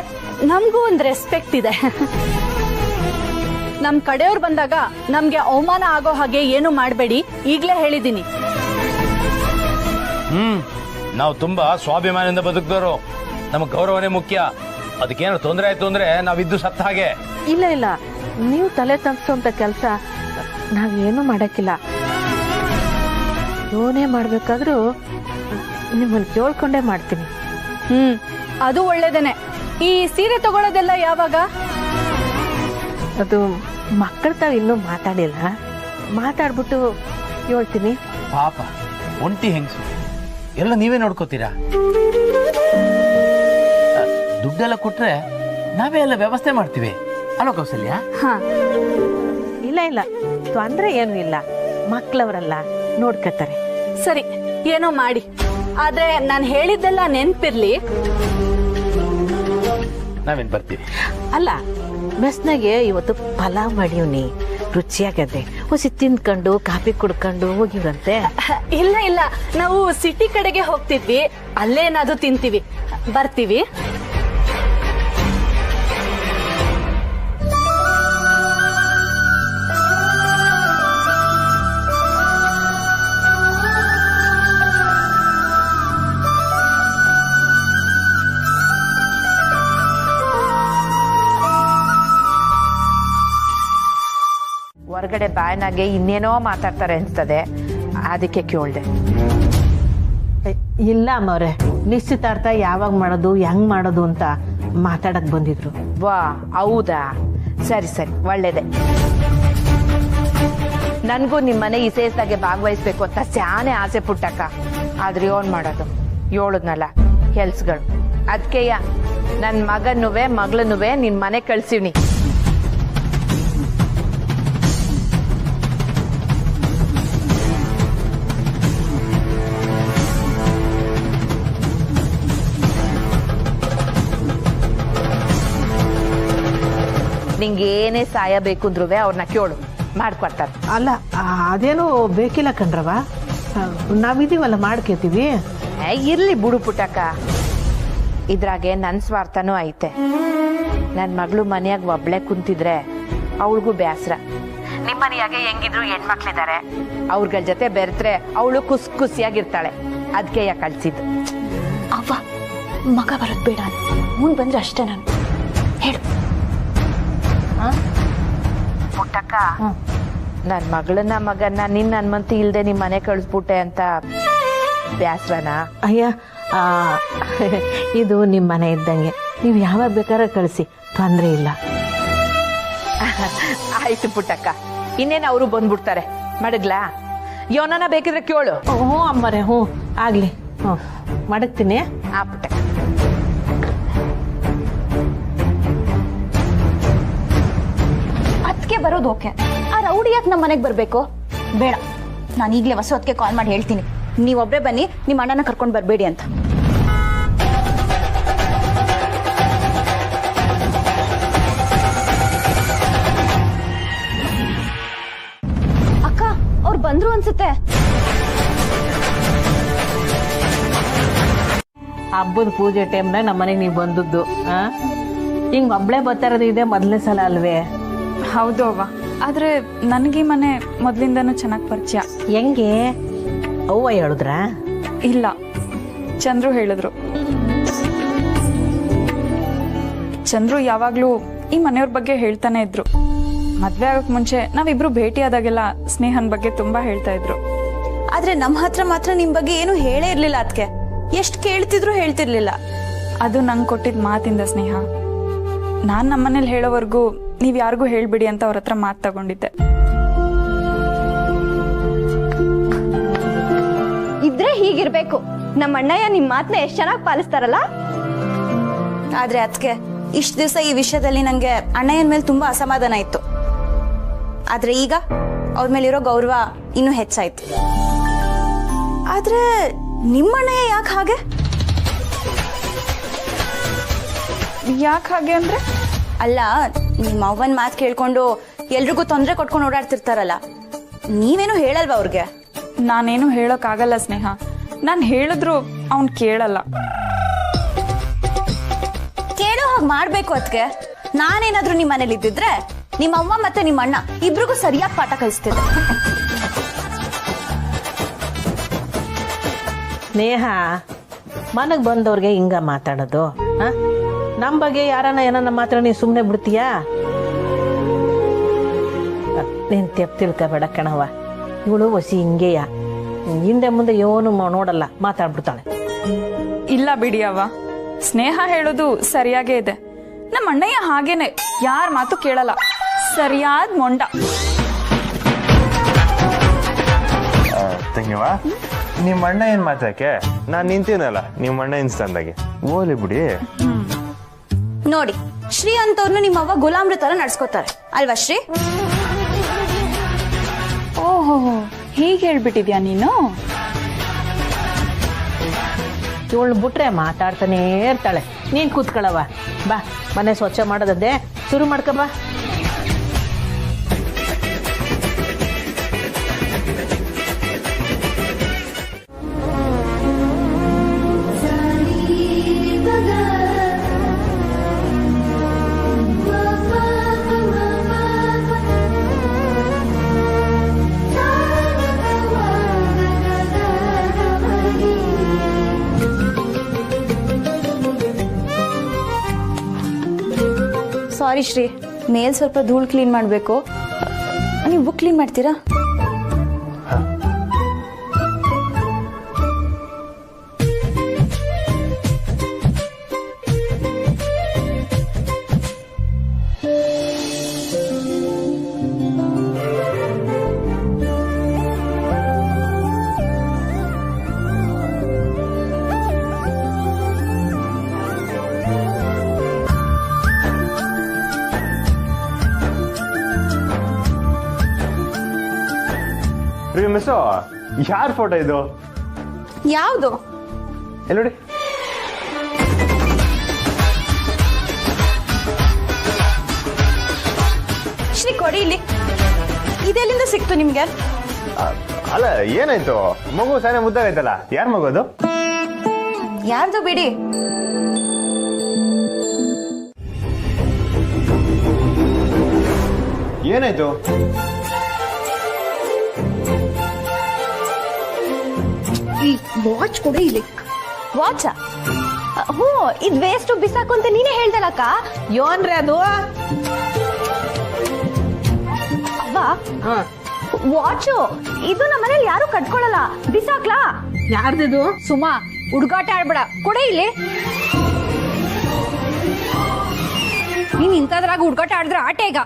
ನಮಗೂ ಒಂದು ರೆಸ್ಪೆಕ್ಟ್ ಇದೆ. ನಮ್ ಕಡೆಯವ್ರು ಬಂದಾಗ ನಮ್ಗೆ ಅವಮಾನ ಆಗೋ ಹಾಗೆ ಏನು ಮಾಡಬೇಡಿ, ಈಗ್ಲೇ ಹೇಳಿದೀನಿ. ನಾವು ತುಂಬಾ ಸ್ವಾಭಿಮಾನದಿಂದ ಬದುಕಿದವರು, ನಮಗೆ ಗೌರವನೇ ಮುಖ್ಯ. ಅದಕ್ಕೇನು ತೊಂದರೆ ಆಯ್ತು ಅಂದ್ರೆ ನಾವಿದ್ದು ಸತ್ತ ಹಾಗೆ. ಇಲ್ಲ ಇಲ್ಲ, ನೀವು ತಲೆ ತಗ್ಸೋಂತ ಕೆಲಸ ನಾವೇನು ಮಾಡಕ್ಕಿಲ್ಲ. ಯೋನೇ ಮಾಡ್ಬೇಕಾದ್ರೂ ನಿಮ್ಮನ್ನ ಕೇಳ್ಕೊಂಡೇ ಮಾಡ್ತೀನಿ. ಅದು ಒಳ್ಳೇದೇನೆ. ಈ ಸೀರೆ ತಗೊಳ್ಳೋದೆಲ್ಲ ಯಾವಾಗ? ಅದು ಮಕ್ಕಳ ತಾವ್ ಇನ್ನೂ ಮಾತಾಡಿಲ್ಲ, ಮಾತಾಡ್ಬಿಟ್ಟು ಹೇಳ್ತೀನಿ. ಪಾಪ ಒಂಟಿ ಹೆಂಗಸು, ಎಲ್ಲ ನೀವೇ ನೋಡ್ಕೋತೀರಾ? ದುಡ್ಡೆಲ್ಲ ಕೊಟ್ರೆ ನಾವೇ ಎಲ್ಲ ವ್ಯವಸ್ಥೆ ಮಾಡ್ತೀವಿ ಅಲ್ಲೋ ಕೌಸಲ್ಯ? ಇಲ್ಲ ಇಲ್ಲ, ತೊಂದ್ರೆ ಏನು ಇಲ್ಲ, ಮಕ್ಕಳವರಲ್ಲ ನೋಡ್ಕತಾರೆ. ಸರಿ, ಏನೋ ಮಾಡಿ. ಆದ್ರೆ ನಾನು ಹೇಳಿದ್ದೆಲ್ಲ ನೆನ್ಪಿರ್ಲಿ. ನಾವೇನ್ ಬರ್ತೀವಿ. ಅಲ್ಲ, ಮೆಸ್ನಾಗೆ ಇವತ್ತು ಪಲಾವ್ ಮಾಡಿವ್ನಿ, ರುಚಿಯಾಗದೆ. ಹೊಸಿ ತಿಂದ್ಕೊಂಡು ಕಾಫಿ ಕುಡ್ಕೊಂಡು ಹೋಗಿವ್ರಂತೆ. ಇಲ್ಲ ಇಲ್ಲ, ನಾವು ಸಿಟಿ ಕಡೆಗೆ ಹೋಗ್ತಿದ್ವಿ, ಅಲ್ಲೇನಾದ್ರು ತಿಂತೀವಿ. ಬರ್ತೀವಿ. ಹೊರಗಡೆ ಬಾಯ್ನಾಗೆ ಇನ್ನೇನೋ ಮಾತಾಡ್ತಾರೆ ಅನ್ಸ್ತದೆ, ಅದಕ್ಕೆ ಕೇಳ್ದೆ. ಇಲ್ಲ ಅಮ್ಮವ್ರೆ, ನಿಶ್ಚಿತಾರ್ಥ ಯಾವಾಗ ಮಾಡೋದು ಹೆಂಗ್ ಮಾಡೋದು ಅಂತ ಮಾತಾಡಕ್ ಬಂದಿದ್ರು. ವಾ, ಹೌದಾ? ಸರಿ ಸರಿ, ಒಳ್ಳೇದೆ. ನನ್ಗೂ ನಿಮ್ಮನೆ ವಿಶೇಷದಾಗೆ ಭಾಗವಹಿಸ್ಬೇಕು ಅಂತ ಸ್ಯಾನೆ ಆಸೆ ಪುಟ್ಟಕ್ಕ. ಆದ್ರೆ ಏನ್ ಮಾಡೋದು, ಹೇಳುದ್ನಲ್ಲ ಕೆಲ್ಸಗಳು. ಅದಕ್ಕೆಯ ನನ್ ಮಗನುವೆ ಮಗಳನ್ನುವೆ ನಿನ್ ಮನೆ ಕಳ್ಸಿವ್ನಿ. ನಿಂಗೆ ಏನೇ ಸಹಾಯ ಬೇಕು ಅಂದ್ರೂ ಅವ್ರನ್ನ ಕೇಳು, ಮಾಡ್ಕೊಡ್ತಾರೆ. ಅಲ್ಲ, ಅದೇನು ಬೇಕಿಲ್ಲ ಕಣ್ರವ, ನಾವಿದೀವಲ್ಲ ಮಾಡ್ಕೇತೀವಿ. ಇರ್ಲಿ ಬಿಡು ಪುಟ್ಟಕ್ಕ, ಇದ್ರಾಗೆ ನನ್ ಸ್ವಾರ್ಥನೂ ಐತೆ. ನನ್ ಮಗಳು ಮನೆಯಾಗ ಒಬ್ಳೆ ಕುಂತಿದ್ರೆ ಅವಳಿಗೂ ಬೇಸರ. ನಿಮ್ ಮನೆಯಾಗೆ ಹೆಂಗಿದ್ರು ಹೆಣ್ಮಕ್ಳಿದಾರೆ, ಅವ್ರಗಳ ಜೊತೆ ಬೆರೆತ್ರೆ ಅವಳು ಖುಷಿಯಾಗಿರ್ತಾಳೆ. ಅದಕ್ಕೆ ಯಾಕೆ ಕಳ್ಸಿದ್ದು. ಅವ್ವ, ಮಗ ಬರೋದ್ ಬೇಡ, ಮುಂದ್ ಬಂದ್ರೆ ಅಷ್ಟೇ. ನಾನು ಹೇಳು ಪುಟ್ಟಕ್ಕ, ನನ್ ಮಗನ್ನ ನಿನ್ನ ಅನ್ಮಂತಿ ಇಲ್ದೆ ನಿಮ್ ಮನೆ ಕಳಿಸ್ಬಿಟ್ಟೆ ಅಂತ ಬ್ಯಾಸ್ರನಾ? ಅಯ್ಯ, ಇದು ನಿಮ್ಮ ಮನೆ ಇದ್ದಂಗೆ, ನೀವು ಯಾವಾಗ ಬೇಕಾದ್ರೆ ಕಳಿಸಿ, ತೊಂದ್ರೆ ಇಲ್ಲ. ಆಯ್ತು ಪುಟ್ಟಕ್ಕ, ಇನ್ನೇನು ಅವರು ಬಂದ್ಬಿಡ್ತಾರೆ. ಮಡಗ್ಲಾ? ಯೋನನ ಬೇಕಿದ್ರೆ ಕೇಳು. ಹ್ಞೂ ಅಮ್ಮರೇ, ಹ್ಞೂ ಆಗ್ಲಿ, ಹ್ಞೂ ಮಡಗ್ತೀನಿ. ಆ ಪುಟ್ಟಕ್ಕ, ಅದಕ್ಕೆ ಬರೋದು ಓಕೆ, ಆ ರೌಡಿ ಯಾಕೆ ನಮ್ಮ ಮನೆಗೆ ಬರ್ಬೇಕು? ಬೇಡ, ನಾನು ಈಗಲೇ ಹೊಸದಕ್ಕೆ ಕಾಲ್ ಮಾಡಿ ಹೇಳ್ತೀನಿ, ನೀವೊಬ್ಬರೇ ಬನ್ನಿ, ನಿಮ್ಮ ಅಣ್ಣನ ಕರ್ಕೊಂಡು ಬರಬೇಡಿ ಅಂತ. ಅಕ್ಕ, ಅವ್ರು ಬಂದ್ರು ಅನ್ಸುತ್ತೆ. ಹಬ್ಬದ ಪೂಜೆ ಟೈಮ್ನಾಗ ನಮ್ಮ ಮನೆಗೆ ನೀವು ಬಂದದ್ದು. ಹಿಂಗ್ ಒಬ್ಳೆ ಬರ್ತಾ ಇರೋದು ಇದೆ ಮೊದಲನೇ ಸಲ ಅಲ್ವೇ? ಹೌದು ಅವ್ವ, ಆದ್ರೆ ನನಗೆ ಮನೆ ಮೊದ್ಲಿಂದನೂ ಚೆನ್ನಾಗಿ ಪರಿಚಯ. ಹೆಂಗೆ ಅವ್ವ ಹೇಳಿದ್ರಾ? ಇಲ್ಲ, ಚಂದ್ರು ಹೇಳಿದ್ರು. ಚಂದ್ರು ಯಾವಾಗ್ಲೂ ಈ ಮನೆಯವ್ರ ಬಗ್ಗೆ ಹೇಳ್ತಾನೆ ಇದ್ರು. ಮದ್ವೆ ಆಗಕ್ ಮುಂಚೆ ನಾವಿಬ್ರು ಭೇಟಿ ಆದಾಗೆಲ್ಲ ಸ್ನೇಹನ್ ಬಗ್ಗೆ ತುಂಬಾ ಹೇಳ್ತಾ ಇದ್ರು. ಆದ್ರೆ ನಮ್ಮ ಹತ್ರ ಮಾತ್ರ ನಿಮ್ ಬಗ್ಗೆ ಏನು ಹೇಳೇ ಇರ್ಲಿಲ್ಲ. ಅದಕ್ಕೆ ಎಷ್ಟ್ ಕೇಳ್ತಿದ್ರು ಹೇಳ್ತಿರ್ಲಿಲ್ಲ. ಅದು ನಂಗೆ ಕೊಟ್ಟಿದ್ ಮಾತಿಂದ ಸ್ನೇಹ. ನಾನ್ ನಮ್ಮನೇಲಿ ಹೇಳೋವರೆಗೂ ನೀವ್ ಯಾರಿಗೂ ಹೇಳ್ಬಿಡಿ ಅಂತ ಅವ್ರ ಹತ್ರ ಮಾತು ತಗೊಂಡಿದ್ದೆ. ಇದ್ರೆ ಹೀಗಿರ್ಬೇಕು. ನಮ್ಮ ಅಣ್ಣಯ್ಯ ನಿಮ್ ಮಾತನ್ನ ಎಷ್ಟ್ ಚೆನ್ನಾಗಿ ಪಾಲಿಸ್ತಾರಲ್ಲ. ಆದ್ರೆ ಅದಕ್ಕೆ ಇಷ್ಟ ದಿವಸ ಈ ವಿಷಯದಲ್ಲಿ ನಂಗೆ ಅಣ್ಣಯ್ಯನ ಮೇಲೆ ತುಂಬಾ ಅಸಮಾಧಾನ ಇತ್ತು. ಆದ್ರೆ ಈಗ ಅವ್ರ ಮೇಲಿರೋ ಗೌರವ ಇನ್ನೂ ಹೆಚ್ಚಾಯ್ತು. ಆದ್ರೆ ನಿಮ್ಮಣ್ಣಯ್ಯ ಯಾಕೆ ಹಾಗೆ? ಯಾಕೆ ಹಾಗೆ ಅಂದ್ರೆ? ಅಲ್ಲ, ನಿಮ್ಮ ಅವ್ವನ್ ಮಾತು ಕೇಳ್ಕೊಂಡು ಎಲ್ರಿಗೂ ತೊಂದರೆ ಕೊಟ್ಕೊಂಡು ಓಡಾಡ್ತಿರ್ತಾರಲ್ಲ, ನೀವೇನು ಹೇಳಲ್ವಾ ಅವ್ರಿಗೆ? ನಾನೇನು ಹೇಳೋಕ್ಕಾಗಲ್ಲ ಸ್ನೇಹ. ನಾನು ಹೇಳಿದ್ರು ಅವ್ನ್ ಕೇಳಲ್ಲ. ಕೇಳೋ ಹಾಗೆ ಮಾಡ್ಬೇಕು. ಅದಕ್ಕೆ ನಾನೇನಾದ್ರೂ ನಿಮ್ಮ ಮನೇಲಿ ಇದ್ದಿದ್ರೆ ನಿಮ್ಮ ಅವ್ವ ಮತ್ತೆ ನಿಮ್ಮ ಅಣ್ಣ ಇಬ್ರಿಗೂ ಸರಿಯಾಗಿ ಪಾಠ ಕಲಿಸ್ತಿದ್ದೆ. ಸ್ನೇಹ, ಮನಗ್ ಬಂದವ್ರಿಗೆ ಹಿಂಗ ಮಾತಾಡೋದು? ನಮ್ಮ ಬಗ್ಗೆ ಯಾರನ್ನ ಏನನ್ನ ಮಾತ್ರ ನೀ ಸುಮ್ಮನೆ ಬಿಡ್ತೀಯಾ? ನೀನ್ ತೆಪ್ ತಿಳ್ಕೊಬೇಡ ಕಣವ. ಇವಳು ಹೊಸಿ ಹಿಂಗೆಯ, ಹಿಂದೆ ಮುಂದೆ ಏನು ನೋಡಲ್ಲ, ಮಾತಾಡ್ಬಿಡ್ತಾಳೆ. ಇಲ್ಲ ಬಿಡಿ ಅವ್ವ, ಸ್ನೇಹ ಹೇಳೋದು ಸರಿಯಾಗೇ ಇದೆ. ನಮ್ಮ ಅಣ್ಣಯ್ಯ ಹಾಗೇನೆ, ಯಾರ ಮಾತು ಕೇಳಲ್ಲ, ಸರಿಯಾದ ಮೊಂಡ. ತಂಗಿವ, ನಿಮ್ಮ ಅಣ್ಣ ಏನ್ ಮಾತಾಕೆ? ನಾನ್ ನಿಂತೀನಲ್ಲ ನಿಮ್ಮ ಅಣ್ಣ ಇನ್ಸ್ತಾಂದಾಗೆ, ಓಲಿ ಬಿಡಿ. ನೋಡಿ, ಶ್ರೀ ಅಂತವ್ರನ್ನ ನಿಮ್ಮವ್ವ ಗುಲಾಮ್ರ ತರ ನಡ್ಸ್ಕೊತಾರೆ ಅಲ್ವಾ ಶ್ರೀ? ಓಹೋ, ಹೀಗೆ ಹೇಳ್ಬಿಟ್ಟಿದ್ಯಾ ನೀನು? ಇವಳು ಬಿಟ್ರೆ ಮಾತಾಡ್ತಾನೆ ಇರ್ತಾಳೆ. ನೀನ್ ಕೂತ್ಕೊಳ್ಳವ, ಬಾ ಮನೆ ಸ್ವಚ್ಛ ಮಾಡೋದದ್ದೇ ಶುರು ಮಾಡ್ಕ ಬಾ. ಸಾರಿ ಶ್ರೀ, ಮೇಲ್ ಸ್ವಲ್ಪ ಧೂಳು ಕ್ಲೀನ್ ಮಾಡಬೇಕು. ನೀವು ಬುಕ್ ಕ್ಲೀನ್ ಮಾಡ್ತೀರಾ? ಮಿಸ್ಸು, ಯಾರ ಫೋಟೋ ಇದು? ಯಾವುದು? ಎಲ್ಲಿ ನೋಡಿ. ಶ್ರೀ ಕೊಡಿ ಇಲ್ಲಿ. ಇದೆಲ್ಲಿಂದ ಸಿಕ್ತು ನಿಮ್ಗೆ? ಅಲ್ಲ, ಏನಾಯ್ತು? ಮಗು ಸಾನೆ ಮುದ್ದಾಗೈತಲ್ಲ, ಯಾರ ಮಗು ಅದು? ಯಾರ್ದು ಬಿಡಿ. ಏನಾಯ್ತು? ವಾಚ್ ಕೊಡಿ ಇಲ್ಲಿ. ವಾಚ? ಹ್ಞೂ, ಇದ್ ವೇಸ್ಟ್ ಬಿಸಾಕು ಅಂತ ನೀನೇ ಹೇಳ್ದಲ್ಲಕ್ಕ. ಯೋನ್ರಿ ಅದು? ಅವ್ವ, ವಾಚು ಇದು ನಮ್ಮ ಮನೇಲಿ ಯಾರು ಕಟ್ಕೊಳಲ್ಲ, ಬಿಸಾಕ್ಲಾ? ಯಾರ್ದಿದು? ಸುಮಾ, ಹುಡುಗಾಟ ಆಡ್ಬೇಡ, ಕೊಡೆ ಇಲ್ಲಿ. ನೀನ್ ಇಂಥದ್ರಾಗ ಹುಡುಗಾಟ ಆಡಿದ್ರೆ ಆಟ ಈಗ.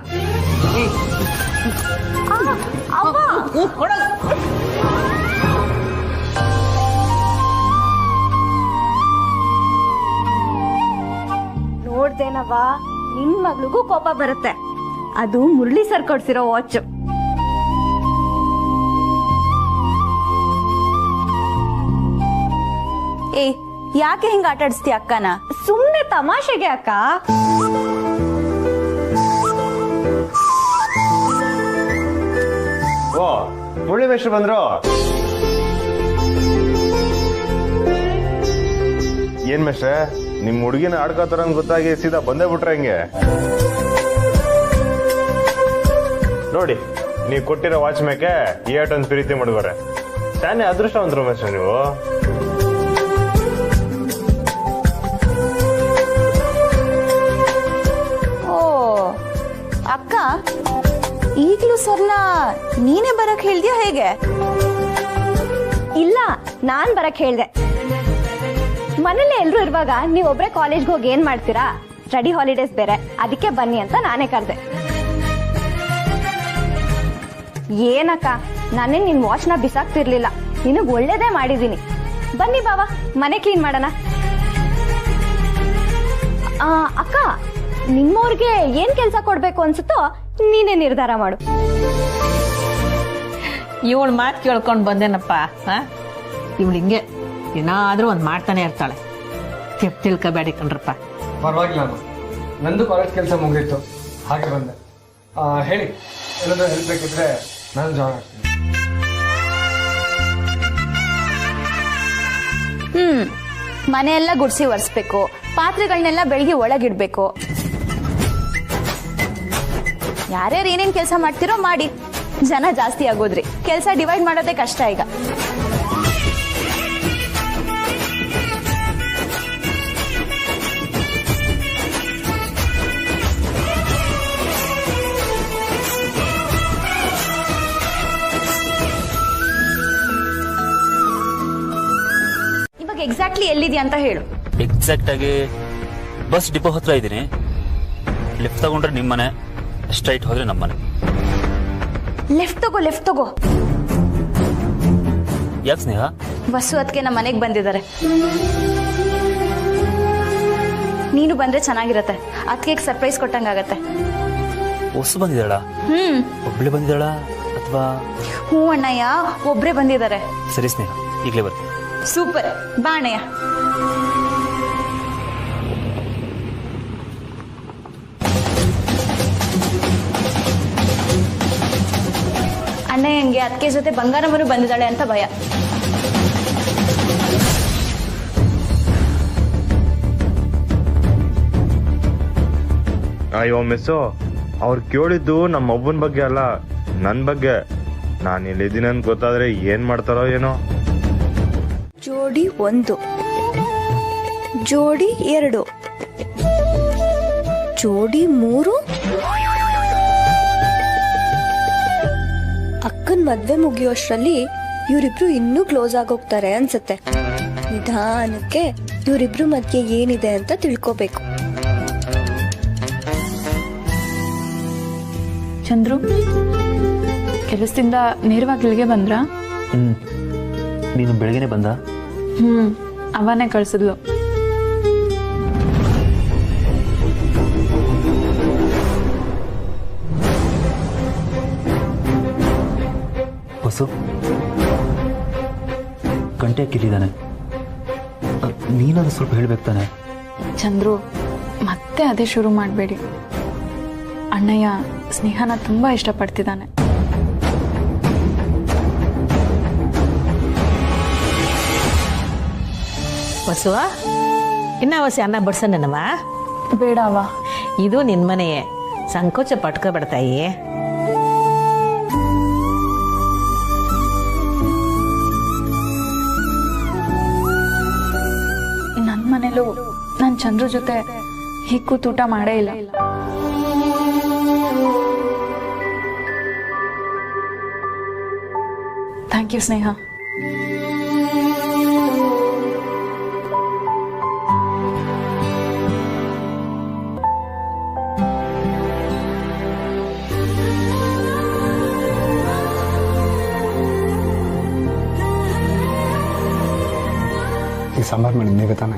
ನೋಡ್ದೇನವ್ವ, ನಿನ್ ಮಗಳಿಗೂ ಕೋಪ ಬರುತ್ತೆ. ಅದು ಮುರಳಿ ಸರ್ ಕೊಡ್ಸಿರೋ ವಾಚ್. ಏ, ಯಾಕೆ ಹಿಂಗ ಆಟ ಆಡಿಸ್ತೀಯ ಅಕ್ಕನ? ಸುಮ್ನೆ ತಮಾಷೆಗೆ ಅಕ್ಕ. ಓ, ಮುರಳಿ ಮೇಷ್ಟ್ರು ಬಂದ್ರು. ಏನ್ ಮೇಷ್ಟ್ರೆ ನಿಮ್ ಹುಡುಗಿನ ಆಡ್ಕೋತಾರ ಗೊತ್ತಾಗಿ ಸೀದಾ ಬಂದೇ ಬಿಟ್ರೆ ಹೆಂಗೆ? ನೋಡಿ ನೀವು ಕೊಟ್ಟಿರೋ ವಾಚ್ ಮೇಕೆ ಏಟೊಂದು ಪ್ರೀತಿ ಮಾಡಿದಾರೆ. ತಾನೇ ಅದೃಷ್ಟವಂತರು ಮೇಷ್ಟ್ರೆ ನೀವು. ಓ ಅಕ್ಕ, ಈಗಲೂ ಸರ್ಲಾ ನೀನೇ ಬರಕ್ ಹೇಳ್ದ್ಯಾ ಹೇಗೆ? ಇಲ್ಲ, ನಾನ್ ಬರಕ್ ಹೇಳ್ದೆ. ಮನೇಲಿ ಎಲ್ರು ಇರುವಾಗ ನೀವೊಬ್ರೆ ಕಾಲೇಜ್ಗೆ ಹೋಗಿ ಏನ್ ಮಾಡ್ತೀರಾ? ಸ್ಟಡಿ ಹಾಲಿಡೇಸ್ ಬೇರೆ, ಅದಕ್ಕೆ ಬನ್ನಿ ಅಂತ ನಾನೇ ಕರೆದೆ. ಏನಕ್ಕ, ನಾನೇ ನಿನ್ ವಾಚ್ನ ಬಿಸಾಕ್ತಿರ್ಲಿಲ್ಲ, ನಿನಗ್ ಒಳ್ಳೇದೇ ಮಾಡಿದೀನಿ. ಬನ್ನಿ ಬಾವಾ, ಮನೆ ಕ್ಲೀನ್ ಮಾಡೋಣ. ಅಕ್ಕ, ನಿಮ್ಮವ್ರಿಗೆ ಏನ್ ಕೆಲ್ಸ ಕೊಡ್ಬೇಕು ಅನ್ಸುತ್ತೋ ನೀನೇ ನಿರ್ಧಾರ ಮಾಡು. ಇವಳು ಮಾತು ಕೇಳ್ಕೊಂಡು ಬಂದೇನಪ್ಪ. ಇವಳು ಹಿಂಗೆ ಏನಾದ್ರೂ ಒಂದು ಮಾಡ್ತಾನೆ ಇರ್ತಾಳೆ. ತಿಳ್ಕೊಬೇಡಿ ಕಣ್ರಪ್ಪ. ಪರವಾಗಿಲ್ಲ ಅಮ್ಮ, ನಂದು ಕಾಲೇಜ್ ಕೆಲಸ ಮುಗಿಯಿತು, ಹಾಗೆ ಬಂದೆ. ಹೇಳಿ, ಏನಾದರೂ ಹೆಲ್ಪ್ ಬೇಕಿದ್ರೆ ನಾನು ಜಾಯ್ನ್ ಆಗ್ತೀನಿ. ಮನೆಯೆಲ್ಲ ಗುಡಿಸಿ ಒರೆಸ್ಬೇಕು, ಪಾತ್ರೆಗಳನ್ನೆಲ್ಲ ಬೆಳಗ್ಗೆ ಒಳಗಿಡ್ಬೇಕು. ಯಾರ್ಯಾರು ಏನೇನ್ ಕೆಲಸ ಮಾಡ್ತಿರೋ ಮಾಡಿ. ಜನ ಜಾಸ್ತಿ ಆಗೋದ್ರಿ, ಕೆಲಸ ಡಿವೈಡ್ ಮಾಡೋದೇ ಕಷ್ಟ ಈಗ. ಇವಾಗ ಎಕ್ಸಾಕ್ಟ್ಲಿ ಎಲ್ಲಿದ್ಯಾ ಅಂತ ಹೇಳು. ಎಕ್ಸಾಕ್ಟ್ ಆಗಿ ಬಸ್ ಡಿಪೋ ಹತ್ರ ಇದ್ದೀನಿ. ಲೆಫ್ಟ್ ತಗೊಂಡ್ರೆ ನಿಮ್ಮನೆ, ಸ್ಟ್ರೈಟ್ ಹೋದ್ರೆ ನಮ್ಮನೆ. ಲೆಫ್ಟ್ ತಗೋ, ಲೆಫ್ಟ್ ತಗೋ. ಯಾಕೆ ಸ್ನೇಹ? ಬಸ್ಸು ಅದಕ್ಕೆ ನಮ್ಮ ಮನೆಗೆ ಬಂದಿದ್ದಾರೆ. ನೀನು ಬಂದ್ರೆ ಚೆನ್ನಾಗಿರತ್ತೆ, ಅದಕ್ಕೆ ಸರ್ಪ್ರೈಸ್ ಕೊಟ್ಟಂಗಾಗತ್ತೆ. ಹೊಸ ಬಂದಿದ್ದಾಳ? ಒಬ್ಳೆ ಬಂದಿದ್ದಾಳ ಅಥವಾ? ಹ್ಞೂ ಅಣ್ಣಯ್ಯ, ಒಬ್ರೇ ಬಂದಿದ್ದಾರೆ. ಸರಿ ಸ್ನೇಹ, ಈಗಲೇ ಬರ್ತೀನಿ. ಸೂಪರ್, ಬಾ ಅಣ್ಣಯ್ಯ. ಅಣ್ಣಯ್ಯಂಗೆ ಅದಕ್ಕೆ ಜೊತೆ ಬಂಗಾರಮ್ಮನು ಬಂದಿದ್ದಾಳೆ ಅಂತ ಭಯ. ಅಯ್ಯೋ ಮಿಸ್ಸು, ಅವ್ರು ಕೇಳಿದ್ದು ನಮ್ಮ ಒಬ್ಬನ ಬಗ್ಗೆ ಅಲ್ಲ, ನನ್ನ ಬಗ್ಗೆ. ನಾನು ಇಲ್ಲಿದ್ದೀನಿ ಅಂತ ಗೊತ್ತಾದ್ರೆ ಏನ್ ಮಾಡ್ತಾರೋ ಏನೋ. ಜೋಡಿ 1, ಜೋಡಿ 2, ಜೋಡಿ 3. ಅಕ್ಕನ್ ಮದ್ವೆ ಮುಗಿಯೋಷ್ಟ್ರಲ್ಲಿ ಇವರಿಬ್ರು ಇನ್ನೂ ಕ್ಲೋಸ್ ಆಗೋಗ್ತಾರೆ ಅನ್ಸುತ್ತೆ. ನಿಧಾನಕ್ಕೆ ಇವರಿಬ್ರು ಮಧ್ಯೆ ಏನಿದೆ ಅಂತ ತಿಳ್ಕೋಬೇಕು. ಚಂದ್ರು, ಕೆಲಸದಿಂದ ನೇರವಾಗಿ ಇಲ್ಲಿಗೆ ಬಂದ್ರಾ? ನೀನು ಬೆಳಗ್ಗೆನೆ ಬಂದ? ಅವನೇ ಕಳ್ಸಿದ್ಲು. ಹೊಸು ಗಂಟೆ ಕಿಲ್ಲಿದ್ದಾನೆ, ನೀನಾದ್ರೂ ಸ್ವಲ್ಪ ಹೇಳ್ಬೇಕು ತಾನೆ. ಚಂದ್ರು, ಮತ್ತೆ ಅದೇ ಶುರು ಮಾಡಬೇಡಿ. ಅಣ್ಣಯ್ಯ ಸ್ನೇಹನ ತುಂಬಾ ಇಷ್ಟಪಡ್ತಿದ್ದಾನೆ. ಬಸವ, ಇನ್ನ ಅವಸಿ ಅನ್ನ ಬಡ್ಸನವ? ಬೇಡವ, ಇದು ನಿನ್ ಮನೆಯೇ, ಸಂಕೋಚ ಪಟ್ಕೋಬೇಡ್ತಾಯಿ. ನನ್ನ ಮನೇಲೂ ನಾನು ಚಂದ್ರು ಜೊತೆ ಹೀಗೆ ಕೂತೂಟ ಮಾಡೇ ಇಲ್ಲ. ಥ್ಯಾಂಕ್ ಯು ಸ್ನೇಹ. ಈ ಸಾಂಬಾರು ಮಾಡಿದ್ದು ನೀವೇ ತಾನೆ?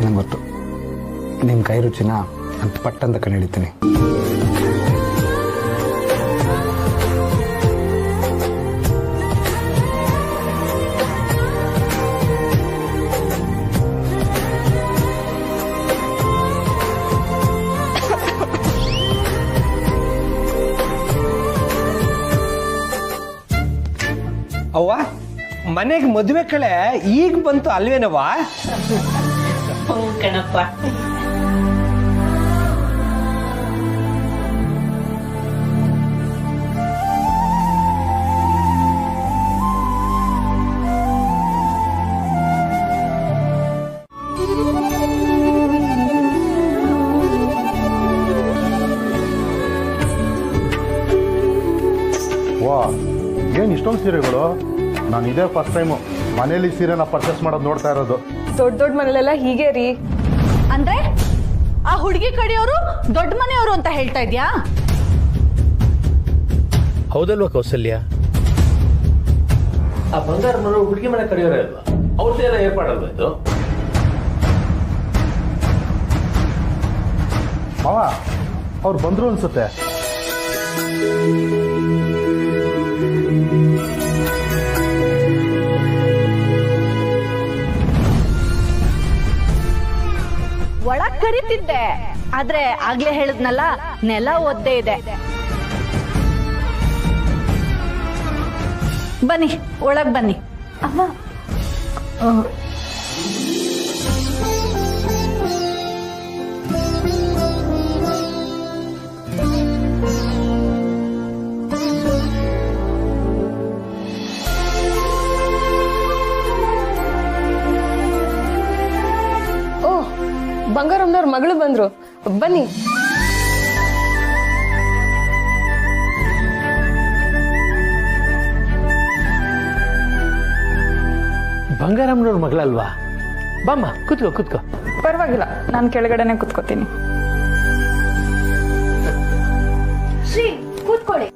ನಂಗೆ ಗೊತ್ತು, ನಿಮ್ಮ ಕೈ ರುಚಿನ ಅಂತ ಪಟ್ಟಂತ ಕಂಡು ಹಿಡಿತೀನಿ. ಮನೆಗೆ ಮದುವೆ ಕಳೆ ಈಗ ಬಂತು ಅಲ್ವೇನವಾ? ಕಣಪ್ಪ. ವಾ, ಏನು ಇಷ್ಟೊಂದು ಸೀರೆಗಳು? ನಾನು ಇದೇ ಫಸ್ಟ್ ಟೈಮು ಮನೇಲಿ ಸೀರೆನ ಪರ್ಚೇಸ್ ಮಾಡೋದು ನೋಡ್ತಾ ಇರೋದು. ದೊಡ್ಡ ದೊಡ್ಡ ಮನೇಲೆಲ್ಲ ಹೀಗೆ ರೀ. ಅಂದ್ರೆ ಆ ಹುಡುಗಿ ಕಡೆಯವರು ದೊಡ್ಡ ಮನೆಯವರು ಅಂತ ಹೇಳ್ತಾ ಇದ್ಯಾ? ಹೌದಲ್ವಾ ಕೌಸಲ್ಯ? ಆ ಬಂಗಾರ ಮನೆ ಹುಡುಗಿ ಮನೆ ಕಡೆಯವರೇ ಅಲ್ವಾ? ಅವ್ರದ್ದು ಏನೋ ಏರ್ಪಾಡಲ್ವಾ ಇದು? ಮಾವ, ಅವ್ರು ಬಂದ್ರು ಅನ್ಸುತ್ತೆ. ಒಳಗ್ ಕರಿತಿದ್ದೆ, ಆದ್ರೆ ಆಗ್ಲೇ ಹೇಳಿದ್ನಲ್ಲ, ನೆಲ ಒದ್ದೆ ಇದೆ. ಬನ್ನಿ, ಒಳಗ್ ಬನ್ನಿ. ಅಮ್ಮ, ಓ, ಬಂಗಾರಮ್ಮನವ್ರ ಮಗಳು ಬಂದ್ರು, ಬನ್ನಿ. ಬಂಗಾರಮ್ಮನವ್ರ ಮಗಳಲ್ವಾ? ಬಾಮ್ಮ, ಕೂತ್ಕೋ ಕೂತ್ಕೋ. ಪರವಾಗಿಲ್ಲ, ನಾನು ಕೆಳಗಡೆನೆ ಕುತ್ಕೋತೀನಿ. ಶ್ರೀ, ಕೂತ್ಕೊಳ್ಳಿ.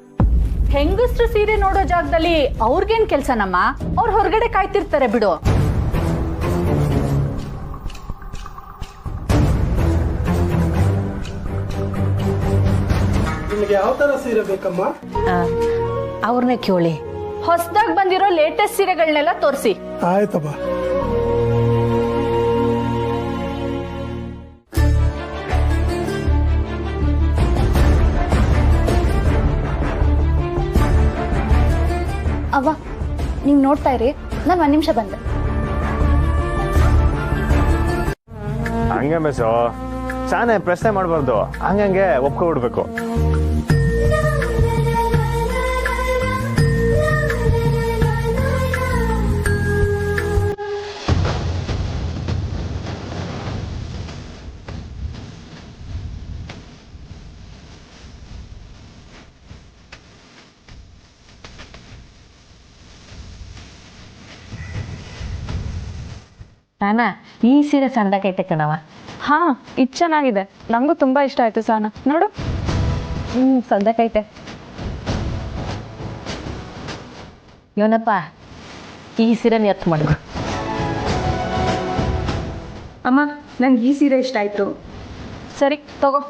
ಹೆಂಗಸ್ರು ಸೀರೆ ನೋಡೋ ಜಾಗದಲ್ಲಿ ಅವ್ರಿಗೇನ್ ಕೆಲ್ಸನಮ್ಮ? ಅವ್ರು ಹೊರಗಡೆ ಕಾಯ್ತಿರ್ತಾರೆ ಬಿಡು. ನಿಮಗೆ ಯಾವ ತರ ಸೀರೆ ಬೇಕಮ್ಮ? ಅವ್ರನ್ನೇ ಕೇಳಿ. ಹೊಸದಾಗಿ ಬಂದಿರೋ ಲೇಟೆಸ್ಟ್ ಸೀರೆಗಳನ್ನೆಲ್ಲ ತೋರಿಸಿ. ಆಯ್ತಮ್ಮ. ಅವ್ವ, ನೀವು ನೋಡ್ತಾ ಇರಿ, ನಾನು 1 ನಿಮಿಷ ಬಂದೆ. ಹಂಗೆ ಮೆಸು ಚಾನೆ ಪ್ರಶ್ನೆ ಮಾಡಬಾರ್ದು, ಹಂಗಂಗೆ ಒಪ್ಕೊಬಿಡ್ಬೇಕು. ಸಾನ, ಈ ಸೀರೆ ಸಂದಕೈತೆ ಕಣವ. ಹಾ, ಇದು ಚೆನ್ನಾಗಿದೆ, ನಂಗೂ ತುಂಬಾ ಇಷ್ಟ ಆಯ್ತು ಸಾನ. ನೋಡು. ಸಂದಕೈತೆ. ಇವನಪ್ಪ, ಈ ಸೀರೆನ ಎತ್ತು ಮಡಗು. ಅಮ್ಮ, ನಂಗೆ ಈ ಸೀರೆ ಇಷ್ಟ ಆಯ್ತು. ಸರಿ, ತಗೋ.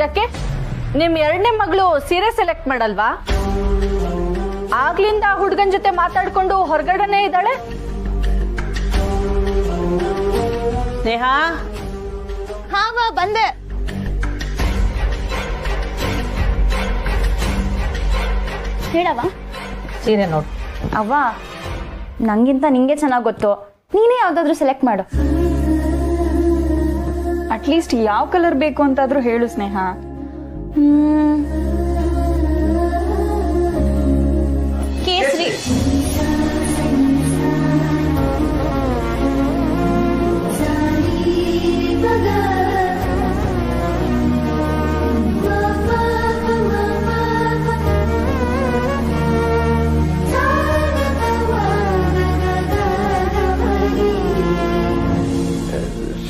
ಯಾಕೆ ನಿಮ್ 2ನೇ ಮಗಳು ಸೀರೆ ಸೆಲೆಕ್ಟ್ ಮಾಡಲ್ವಾ? ಆಗ್ಲಿಂದ ಹುಡುಗನ್ ಜೊತೆ ಮಾತಾಡ್ಕೊಂಡು ಹೊರಗಡೆನೆ ಇದ್ದಾಳೆ. ಸ್ನೇಹ, ಹಾವ ಬಂದೆ. ಹೇಳವ. ಸೀರೆ ನೋಡು. ಅವ್ವ, ನಂಗಿಂತ ನಿಂಗೆ ಚೆನ್ನಾಗಿ ಗೊತ್ತು, ನೀನೇ ಯಾವ್ದಾದ್ರು ಸೆಲೆಕ್ಟ್ ಮಾಡು. ಅಟ್ಲೀಸ್ಟ್ ಯಾವ ಕಲರ್ ಬೇಕು ಅಂತಾದ್ರೂ ಹೇಳು ಸ್ನೇಹ. ಕೇಸರಿ.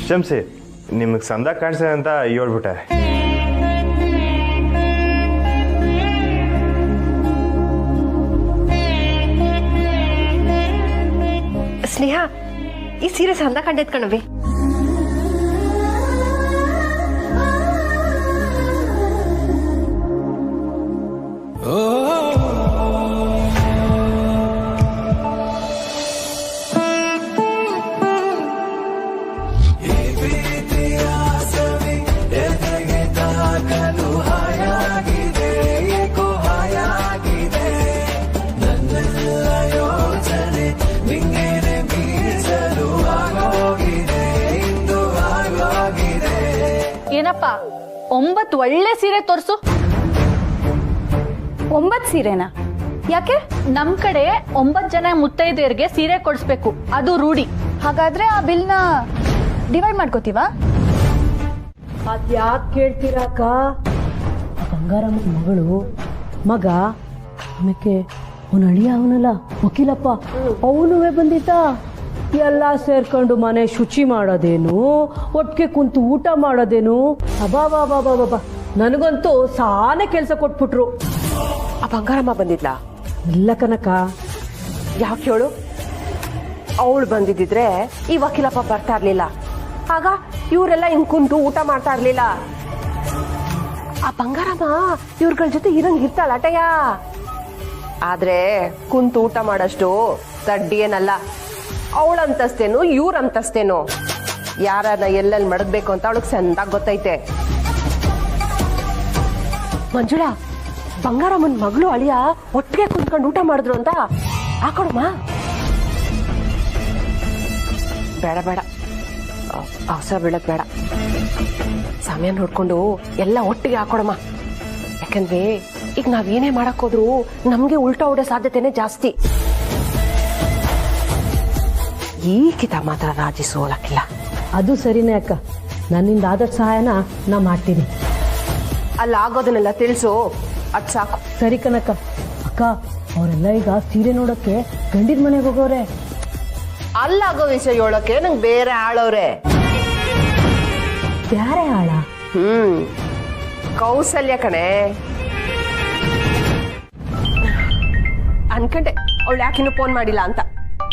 ಶಂಸಿ, ನಿಮಗೆ ಸಂದ ಕಾಣಿಸಿದೆ ಅಂತ ಹೇಳ್ಬಿಟ್ಟೆ. ಸ್ನೇಹ, ಈ ಸೀರೆ ಸಂದ ಕಂಡೈತ್ ಕಣವಿ. ಏನಪ್ಪ 9 ಒಳ್ಳೆ ಸೀರೆ ತೋರ್ಸು. 9 ಸೀರೆನಾ? ಯಾಕೆ? ನಮ್ ಕಡೆ 9 ಜನ ಮುತ್ತೈದೆಯರಿಗೆ ಸೀರೆ ಕೊಡಿಸ್ಬೇಕು, ಅದು ರೂಢಿ. ಹಾಗಾದ್ರೆ ಆ ಬಿಲ್ನ ಡಿವೈಡ್ ಮಾಡ್ಕೋತೀವಾ? ಅದ್ಯಾಕೆ ಕೇಳ್ತೀರಾಕ? ಬಂಗಾರಮ್ಮ ಮಗಳು ಮಗ ಆಮೇಲೆ ಅವನ ಅಳಿಯ ಅವನಲ್ಲ ವಕೀಲಪ್ಪ, ಅವನುವೇ ಬಂದಿದ್ದ. ಎಲ್ಲ ಸೇರ್ಕೊಂಡು ಮನೆ ಶುಚಿ ಮಾಡೋದೇನು, ಒಟ್ಟಿಗೆ ಕುಂತು ಊಟ ಮಾಡೋದೇನು, ಅಬಾಬಾಬಾಬಾಬಾ, ನನಗಂತೂ ಸಾನೆ ಕೆಲಸ ಕೊಟ್ಬಿಟ್ರು. ಆ ಬಂಗಾರಮ್ಮ ಬಂದಿದ್ಲಾ? ಇಲ್ಲ ಕನಕ. ಯಾಕೆ ಹೇಳು? ಅವಳು ಬಂದಿದ್ದಿದ್ರೆ ಈ ವಕೀಲಪ್ಪ ಬರ್ತಾ ಇರ್ಲಿಲ್ಲ, ಆಗ ಇವರೆಲ್ಲ ಹಿಂಗ್ ಕುಂತು ಊಟ ಮಾಡ್ತಾ ಇರ್ಲಿಲ್ಲ. ಆ ಬಂಗಾರಮ್ಮ ಇವ್ರಗಳ ಜೊತೆ ಇರಂಗಿರ್ತಾಳ ಅಟಯ್ಯ. ಆದ್ರೆ ಕುಂತು ಊಟ ಮಾಡಷ್ಟು ತಡ್ಡಿ ಏನಲ್ಲ. ಅವಳಂತಸ್ತೇನು ಇವ್ರಂತಸ್ತೇನು, ಯಾರನ್ನ ಎಲ್ಲೆಲ್ಲಿ ಮಡಗ್ಬೇಕು ಅಂತ ಅವಳಿಗೆ ಚಂದಾಗ್ ಗೊತ್ತೈತೆ. ಮಂಜುಳಾ, ಬಂಗಾರಮ್ಮನ ಮಗಳು ಅಳಿಯ ಒಟ್ಟಿಗೆ ಕುಂತ್ಕೊಂಡು ಊಟ ಮಾಡಿದ್ರು ಅಂತ ಹಾಕೊಡಮ್ಮ. ಬೇಡ ಬೇಡ, ಅವಸರ ಬೀಳಕ್ ಬೇಡ. ಸಮಯ ನೋಡ್ಕೊಂಡು ಎಲ್ಲ ಒಟ್ಟಿಗೆ ಹಾಕೊಡಮ್ಮ. ಯಾಕಂದ್ರೆ ಈಗ ನಾವೇನೇ ಮಾಡಕ್ ಹೋದ್ರು ನಮ್ಗೆ ಉಲ್ಟಾ ಹೊಡೋ ಸಾಧ್ಯತೆನೆ ಜಾಸ್ತಿ. ಈಗಿತ ಮಾತ್ರ ರಾಜಿ ಸೋಲಕ್ಕಿಲ್ಲ. ಅದು ಸರಿನೇ ಅಕ್ಕ, ನನ್ನಿಂದ ಆದಷ್ಟು ಸಹಾಯನ ನಾ ಮಾಡ್ತೀನಿ. ಅಲ್ಲಿ ಆಗೋದನ್ನೆಲ್ಲ ತಿಳಿಸು, ಅದ್ ಸಾಕು. ಸರಿ ಕನಕ. ಅಕ್ಕ, ಅವರೆಲ್ಲ ಈಗ ಸೀರೆ ನೋಡಕ್ಕೆ ಗಂಡಿನ ಮನೆಗೆ ಹೋಗೋರೆ. ಅಲ್ಲಾಗೋ ವಿಷಯ ಹೇಳೋಕೆ ನಂಗೆ ಬೇರೆ ಆಳವ್ರೆ. ಯಾರೇ ಆಳ? ಕೌಸಲ್ಯ ಕಣೆ. ಅನ್ಕಂಡೆ ಅವಳು ಯಾಕಿನ್ನೂ ಫೋನ್ ಮಾಡಿಲ್ಲ ಅಂತ.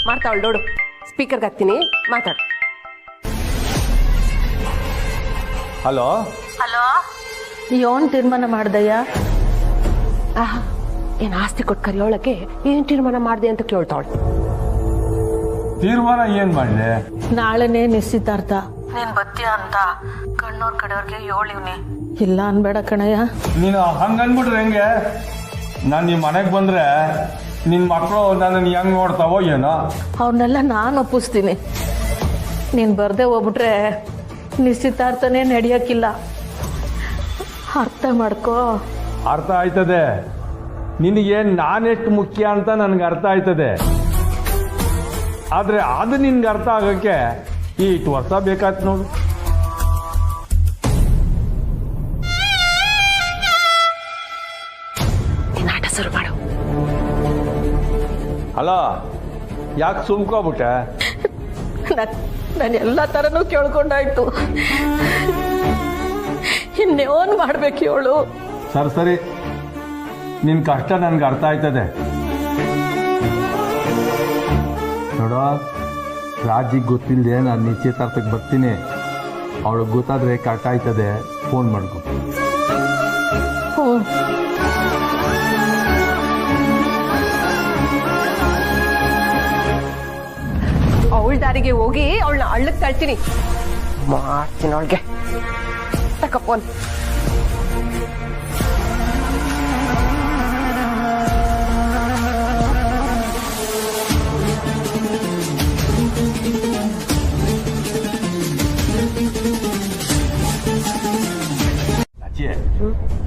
ಮಾಡ್ತಾವಳು ನೋಡು, ಸ್ಪೀಕರ್ಗೆ ಹಾಕ್ತೀನಿ, ಮಾತಾಡು. ಹಲೋ ಹಲೋ, ಏನ್ ತೀರ್ಮಾನ ಮಾಡ್ದಯ್ಯ? ಏನ್ ಆಸ್ತಿ ಕೊಟ್ಟು ಕರಿಯೋಳಕ್ಕೆ ಏನ್ ತೀರ್ಮಾನ ಮಾಡ್ದೆ ಅಂತ ಕೇಳ್ತಾವಳು. ತೀರ್ಮಾನ ಏನ್ ಮಾಡ್ಲಿ? ನಾಳೆನೆ ನಿಶ್ಚಿತಾರ್ಥ. ನೀನ್ ಬತ್ತೀಯ ಅಂತ ಕಣ್ಣೋರ್ ಕಡೆಯವ್ರಿಗೆ ಹೇಳಿವ್ನಿ. ಇಲ್ಲ ಅನ್ಬೇಡ ಕಣಯ್ಯ. ನೀನು ಹಂಗನ್ಬಿಟ್ರೆ ಹೆಂಗೆ? ನಾನು ನಿಮ್ಮ ಮನೆಗೆ ಬಂದ್ರೆ ನಿನ್ ಮಕ್ಕಳು ನನ್ನನ್ನು ಹೆಂಗ್ ನೋಡ್ತಾವೋ ಏನೋ. ಅವನ್ನೆಲ್ಲ ನಾನು ಒಪ್ಪಿಸ್ತೀನಿ. ನೀನ್ ಬರ್ದೆ ಹೋಗ್ಬಿಟ್ರೆ ನಿಶ್ಚಿತಾರ್ಥನೇ ನಡೆಯಕ್ಕಿಲ್ಲ. ಅರ್ಥ ಮಾಡ್ಕೋ. ಅರ್ಥ ಆಯ್ತದೆ ನಿನಗೆ ನಾನೆಷ್ಟು ಮುಖ್ಯ ಅಂತ ನನ್ಗೆ ಅರ್ಥ ಆಯ್ತದೆ. ಆದ್ರೆ ಅದು ನಿನ್ಗೆ ಅರ್ಥ ಆಗಕ್ಕೆ ಇಷ್ಟು ವರ್ಷ ಬೇಕಾಯ್ತು ನೋಡು. ಆಟ ಶುರು ಮಾಡು. ಅಲ್ಲ, ಯಾಕೆ ಸುಮ್ಕೋಬಿಟ್ಟೆ? ನಾನು ಎಲ್ಲ ತರನೂ ಕೇಳ್ಕೊಂಡಾಯ್ತು. ಇನ್ನೇನ್ ಮಾಡ್ಬೇಕು ಹೇಳು? ಸರಿ ನಿನ್ ಕಷ್ಟ ನನ್ಗೆ ಅರ್ಥ ಆಯ್ತದೆ. ನೋಡೋ, ರಾಜಿಗೆ ಗೊತ್ತಿಲ್ಲದೆ ನಾನು ನಿಶ್ಚಿತಾರ್ಥಕ್ಕೆ ಬರ್ತೀನಿ. ಅವಳಿಗೆ ಗೊತ್ತಾದ್ರೆ ಕಷ್ಟ ಆಯ್ತದೆ. ಫೋನ್ ಮಾಡ್ಕೊ. ಅವಳ ದಾರಿಗೆ ಹೋಗಿ ಅವಳನ್ನ ಹಳ್ಳಕ್ ತಳ್ತೀನಿ. ಮಾಡ್ತೀನಿ ಅವಳಿಗೆ. ತಕ್ಕ ಫೋನ್.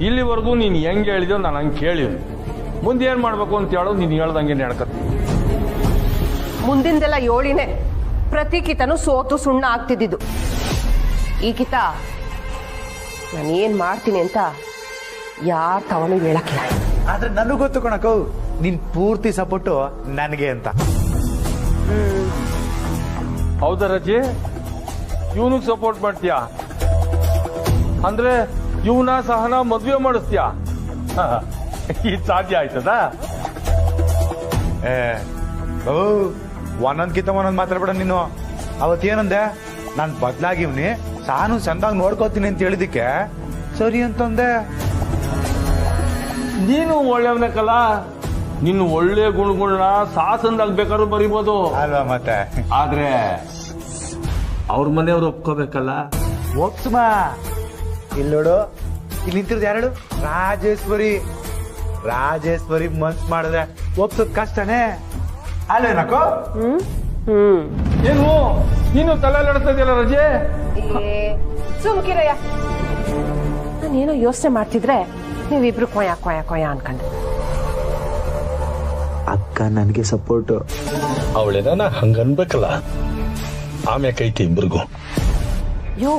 ಇಲ್ಲಿವರೆಗೂ ನೀನು ಹೆಂಗೆ ಹೇಳಿದೋ ನಾನು ಹಂಗೆ ಕೇಳಿದ್ವಿ. ಮುಂದೆ ಏನ್ ಮಾಡ್ಬೇಕು ಅಂತ ಹೇಳೋದು ನೀನು ಹೇಳ್ದಂಗೆ ನಡ್ಕತ್ತೀನಿ. ಮುಂದಿಂದೆಲ್ಲ ಯೋಳಿನೇ ಪ್ರತಿ ಕಿತನು ಸೋತು ಸುಣ್ಣ ಆಗ್ತಿದ್ದು. ಈ ಕಿತ ನಾನು ಏನ್ ಮಾಡ್ತೀನಿ ಅಂತ ಯಾರ ತವನು ಹೇಳಕ್ಕಿಲ್ಲ. ಆದ್ರೆ ನನಗೂ ಗೊತ್ತು ಕಣಕೋ, ನಿನ್ ಪೂರ್ತಿ ಸಪೋರ್ಟು ನನಗೆ ಅಂತ. ಹೌದಾ ರಜಿ? ಇವನಿಗೆ ಸಪೋರ್ಟ್ ಮಾಡ್ತೀಯಾ ಅಂದ್ರೆ ಇವನ ಸಹನ ಮದ್ವೆ ಮಾಡಿಸ್ತೀಯಾ? ಇದು ಸಾಧ್ಯ ಆಯ್ತದ? ಒಂದೊಂದ್ಕಿಂತ ಒಂದೊಂದ್ ಮಾತಾಡ್ಬೇಡ ನೀನು. ಅವತ್ತೇನಂದೆ, ನಾನ್ ಬದ್ಲಾಗಿವ್ನಿ, ಸಾನು ಚಂದಾಗಿ ನೋಡ್ಕೋತೀನಿ ಅಂತ ಹೇಳಿದಕ್ಕೆ ಸರಿ ಅಂತಂದೆ. ನೀನು ಒಳ್ಳೆಯವನಕ್ಕಲ್ಲ, ನಿನ್ನ ಒಳ್ಳೆ ಗುಣಗಳನ್ನ ಸಾಸಂದಾಗ ಬೇಕಾದ್ರೂ ಬರಿಬೋದು ಅಲ್ವಾ? ಮತ್ತೆ ಆದ್ರೆ ಅವ್ರ ಮನೆಯವ್ರು ಒಪ್ಕೋಬೇಕಲ್ಲ. ಒಪ್ಸುಮಾ. ಇಲ್ಲಿ ನೋಡು, ಇಲ್ಲಿ ನಿಂತಿರೋದು ಯಾರು? ರಾಜೇಶ್ವರಿ ಮನ್ಸ್ ಮಾಡಿದ್ರೆ ಒಪ್ಸೋದ್ ಕಷ್ಟನೇ ಅಲ್ಲೇನಕೋ? ಏನು ನೀನು ತಲೆ ನಡೆಸ್ತಾ ಇದೆಯಲ್ಲ ರಜೆ? ಸುಮ್ಕಿರಯ್ಯ, ನಾನೇನೋ ಯೋಚನೆ ಮಾಡ್ತಿದ್ರೆ ನೀವಿಬ್ರು ಕೊಯ ಕೊಯ ಕೊಯ ಅನ್ಕೊಂಡೆ. ಅಕ್ಕ ನನಗೆ ಸಪೋರ್ಟ್. ಅವಳೇನ ಹಂಗನ್ಬೇಕಲ್ಲ, ಆಮ್ಯಾಕೆ ಕೈತಿ ಇಬ್ರಿಗೂ. ಯೋ,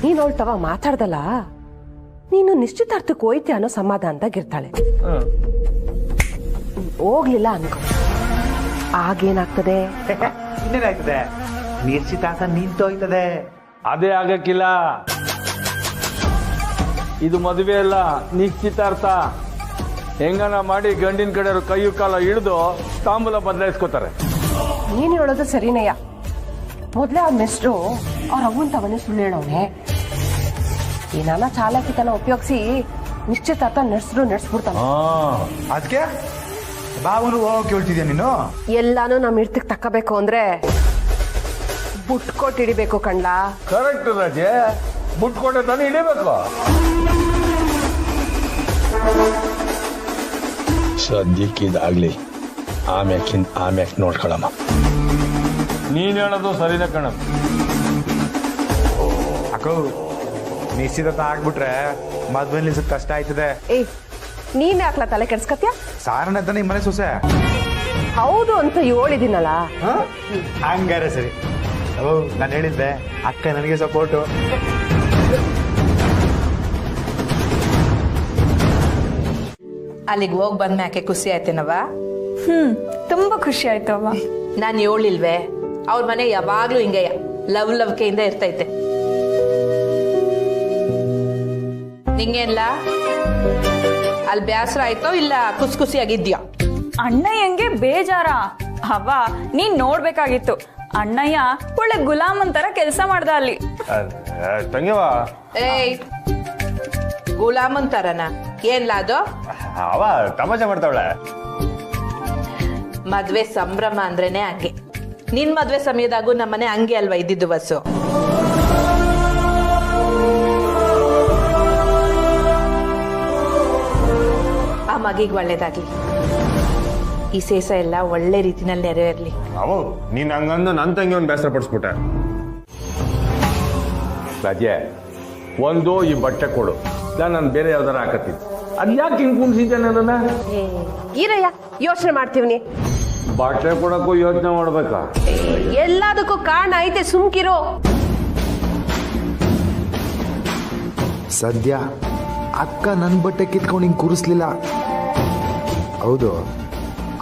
ನೀನ್ ಅವಳ್ತವ ಮಾತಾಡ್ದಲ್ಲ, ನೀನು ನಿಶ್ಚಿತಾರ್ಥಕ್ಕೆ ಹೋಯ್ತಿ ಅನ್ನೋ ಸಮಾಧಾನದಾಗಿರ್ತಾಳೆ. ಹೋಗ್ಲಿಲ್ಲ ಅನ್ಕೋ, ಆಗೇನಾಗ್ತದೆ? ಇನ್ನೇನಾಗ್ತದೆ, ನಿಶ್ಚಿತಾರ್ಥ ನಿಂತೋಯ್ತದೆ. ಅದೇ ಆಗಕ್ಕಿಲ್ಲ. ಇದು ಮದುವೆ ಅಲ್ಲ, ನಿಶ್ಚಿತಾರ್ಥ. ಹೆಂಗನ ಮಾಡಿ ಗಂಡಿನ ಕಡೆಯವರು ಕೈಯು ಕಾಲ ಹಿಡಿದು ತಾಂಬೂಲ ಬದಲಾಯಿಸ್ಕೋತಾರೆ. ನೀನ್ ಹೇಳೋದು ಸರಿನಯ್ಯ. ಮೊದ್ಲೇ ಆ ಮೆಸ್ಟ್ರು ಅವ್ರ ಅವ್ವನ್ ತವನೇ ಸುಳ್ಳು ಹೇಳೋನೆ. ಈ ನನ್ನ ಚಾಲಾಕಿತನ ಉಪಯೋಗಿಸಿ ನಿಶ್ಚಿತಾರ್ಥ ನಡೆಸ್ಬಿಡ್ತಾನೆ. ಅದಕ್ಕೆ ಬಾವನು ಹೋಗಕ್ಕೆ ಹೇಳ್ತಿದ್ಯಾ ನೀನು? ಎಲ್ಲಾನು ನಮ್ಮ ಇಡ್ತಿಗೆ ತಕ್ಕಬೇಕು ಅಂದ್ರೆ ಬುಟ್ಕೊಟ್ಟು ಹಿಡಿಬೇಕು ಕಣ್ಲಾ. ಕರೆಕ್ಟ್ ರಾಜೆ, ಬುಟ್ಕೊಟ್ಟೆ ತಾನೇ ಹಿಡಿಬೇಕು. ಸದ್ಯಕ್ಕೆ ಇದಾಗ್ಲಿ, ಆಮ್ಯಾಕ್ ನೋಡ್ಕೊಳಮ್ಮ. ನೀನ್ ಹೇಳೋದು ಸರಿನ ಕಣ. ಅಕ್ಕೋ, ನಿಶ್ಚಿತಾರ್ಥ ಆಗ್ಬಿಟ್ರೆ ಮದ್ವೆ ನಿಲ್ಸಕ್ ಕಷ್ಟ ಆಯ್ತದೆ. ಏಯ್, ನೀನ್ ಯಾಕ್ಲ ತಲೆ ಕೆಡ್ಸ್ಕತ್ಯ? ಸಾರಣ್ಣ ತಾನೆ ಈ ಮನೆ ಸೊಸೆ. ಹೌದು ಅಂತ ಹೇಳಿದಿನಲ್ಲ. ಹಂಗಾರೆ ಸರಿ. ನಾನು ಹೇಳಿದ್ದೆ, ಅಕ್ಕ ನನಗೆ ಸಪೋರ್ಟು. ಅಲ್ಲಿಗೆ ಹೋಗಿ ಬಂದ್ಮ್ಯಾಕೆ ಖುಷಿ ಆಯ್ತೇನವ? ತುಂಬಾ ಖುಷಿ ಆಯ್ತು ಅವ್ವ. ನಾನು ಹೇಳಿಲ್ವೇ, ಅವ್ರ ಮನೆ ಯಾವಾಗ್ಲೂ ಹಿಂಗೆ ಲವ್ಕೆಯಿಂದ ಇರ್ತೈತೆ. ನಿಂಗೇನ್ಲ ಅಲ್ಲಿ ಬ್ಯಾಸರ ಆಯ್ತೋ ಇಲ್ಲ ಖುಷಿಯಾಗಿದ್ಯಾ? ಅಣ್ಣಯ್ಯಂಗೆ ಬೇಜಾರ. ಅವ್ವ, ನೀನ್ ನೋಡ್ಬೇಕಾಗಿತ್ತು. ಅಣ್ಣಯ್ಯ ಒಳ್ಳೆ ಗುಲಾಮನ್ ತರ ಕೆಲಸ ಮಾಡ್ದ ಅಲ್ಲಿ. ತಂಗಿವ, ಏಯ್, ಗುಲಾಮನ್ ತರನ? ಏನ್ಲ ಅದು? ಅವ ತಮಾಷೆ ಮಾಡ್ತಾವಳೆ. ಮದ್ವೆ ಸಂಭ್ರಮ ಅಂದ್ರೇನೆ ಹಂಗೆ. ನಿನ್ ಮದ್ವೆ ಸಮಯದಾಗೂ ನಮ್ಮನೆ ಹಂಗೆ ಅಲ್ವಾ ಇದ್ದಿದ್ದು ಬಸ್ಸು? ಆ ಮಗಿಗೆ ಒಳ್ಳೇದಾಗ್ಲಿ, ಈ ಸೇಸ ಎಲ್ಲ ಒಳ್ಳೆ ರೀತಿನಲ್ಲಿ ನೆರವೇರ್ಲಿ. ಅವು ನೀನ್ ಹಂಗಂದು ನನ್ನ ತಂಗಿ ಒಂದು ಬೇಸರ ಪಡಿಸ್ಬಿಟ್ಟೆ. ರಾಜೆ, ಒಂದು ಈ ಬಟ್ಟೆ ಕೊಡು, ನಾನು ಬೇರೆ ಯಾವ್ದಾರ ಹಾಕತ್ತೀನಿ. ಅದ್ ಯಾಕೆ ಹಿಂಗ್ ಕುಣ್ಸಿದ್ದೆ ನನ್ನ? ಈರಯ್ಯ, ಯೋಚನೆ ಮಾಡ್ತೀವಿ. ಬಟ್ಟೆ ಕೊಡಕ್ಕೂ ಯೋಚನೆ ಮಾಡ್ಬೇಕಾ? ಎಲ್ಲದಕ್ಕೂ ಕಾರಣ ಐತೆ, ಸುಮ್ಕಿರೋ. ಸದ್ಯ ಅಕ್ಕ ನನ್ನ ಬಟ್ಟೆ ಕಿತ್ಕೊಂಡು ಹಿಂಗೆ ಕೂರಿಸ್ಲಿಲ್ಲ. ಹೌದು,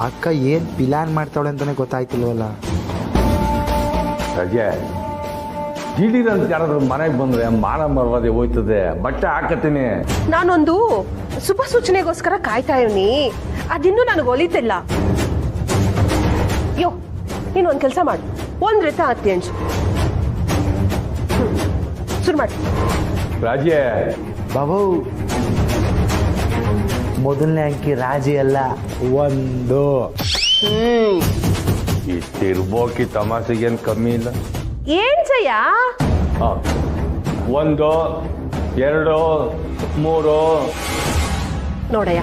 ಅಕ್ಕ ಏನ್ ಪ್ಲಾನ್ ಮಾಡ್ತಾವಳೆ ಅಂತಾನೆ ಗೊತ್ತಾಯ್ತಿಲ್ವಲ್ಲ. ರಾಜೆ, ದಿಢೀರಂತ ಯಾರಾದ್ರೂ ಮನೆಗೆ ಬಂದ್ರೆ ಮಾನ ಮರ್ಯಾದೆ ಹೋಯ್ತದೆ. ಬಟ್ಟೆ ಹಾಕತ್ತೀನಿ. ನಾನೊಂದು ಶುಭ ಸೂಚನೆಗೋಸ್ಕರ ಕಾಯ್ತಾ ಇವ್ನಿ, ಅದಿನ್ನೂ ನನಗೆ ಒಲಿತಿಲ್ಲ. ಯೋ, ನೀನು ಒಂದ್ ಕೆಲಸ ಮಾಡು, ಒಂದ್ ರೀತ ಹತ್ತಿ ಅಂಚು ಶುರು ಮಾಡಿ. ರಾಜೆ ಬಾಬು, ಮೊದಲನೇ ಅಂಕಿ ರಾಜಿ ಅಲ್ಲ, ಒಂದು. ಈ ತಿರ್ಬೋಕಿ ತಮಾಷೆಗೇನು ಕಮ್ಮಿ ಇಲ್ಲ. ಏನ್ ಜಯ? 1 2 3 ನೋಡಯ್ಯ,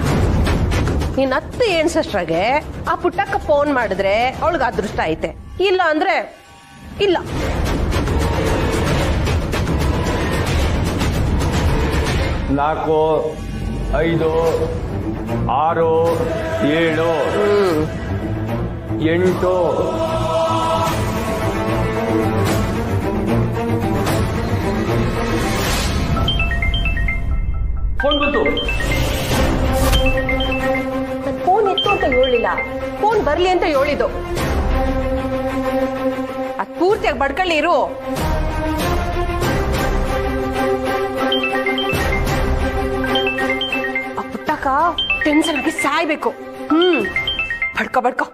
ನೀನ್ ಹತ್ತು ಎಣ್ಸಷ್ಟ್ರಾಗೆ ಆ ಪುಟ್ಟಕ್ಕ ಫೋನ್ ಮಾಡಿದ್ರೆ ಅವಳಿಗೆ ಅದೃಷ್ಟ ಐತೆ, ಇಲ್ಲ ಅಂದ್ರೆ ಇಲ್ಲ. 4 5 6 7 8 ಫೋನ್ ಬಂತು. ಫೋನ್ ಇತ್ತು ಅಂತ ಹೇಳಿಲ್ಲ, ಫೋನ್ ಬರ್ಲಿ ಅಂತ ಹೇಳಿದ್ದು. ಅದ್ ಪೂರ್ತಿಯಾಗಿ ಬಡ್ಕೊಳ್ಳಿ ಇರು. ಆ ಪುಟ್ಟಕ್ಕ ಟೆನ್ಷನ್ ಆಗಿ ಸಾಯ್ಬೇಕು. ಬಡ್ಕೊ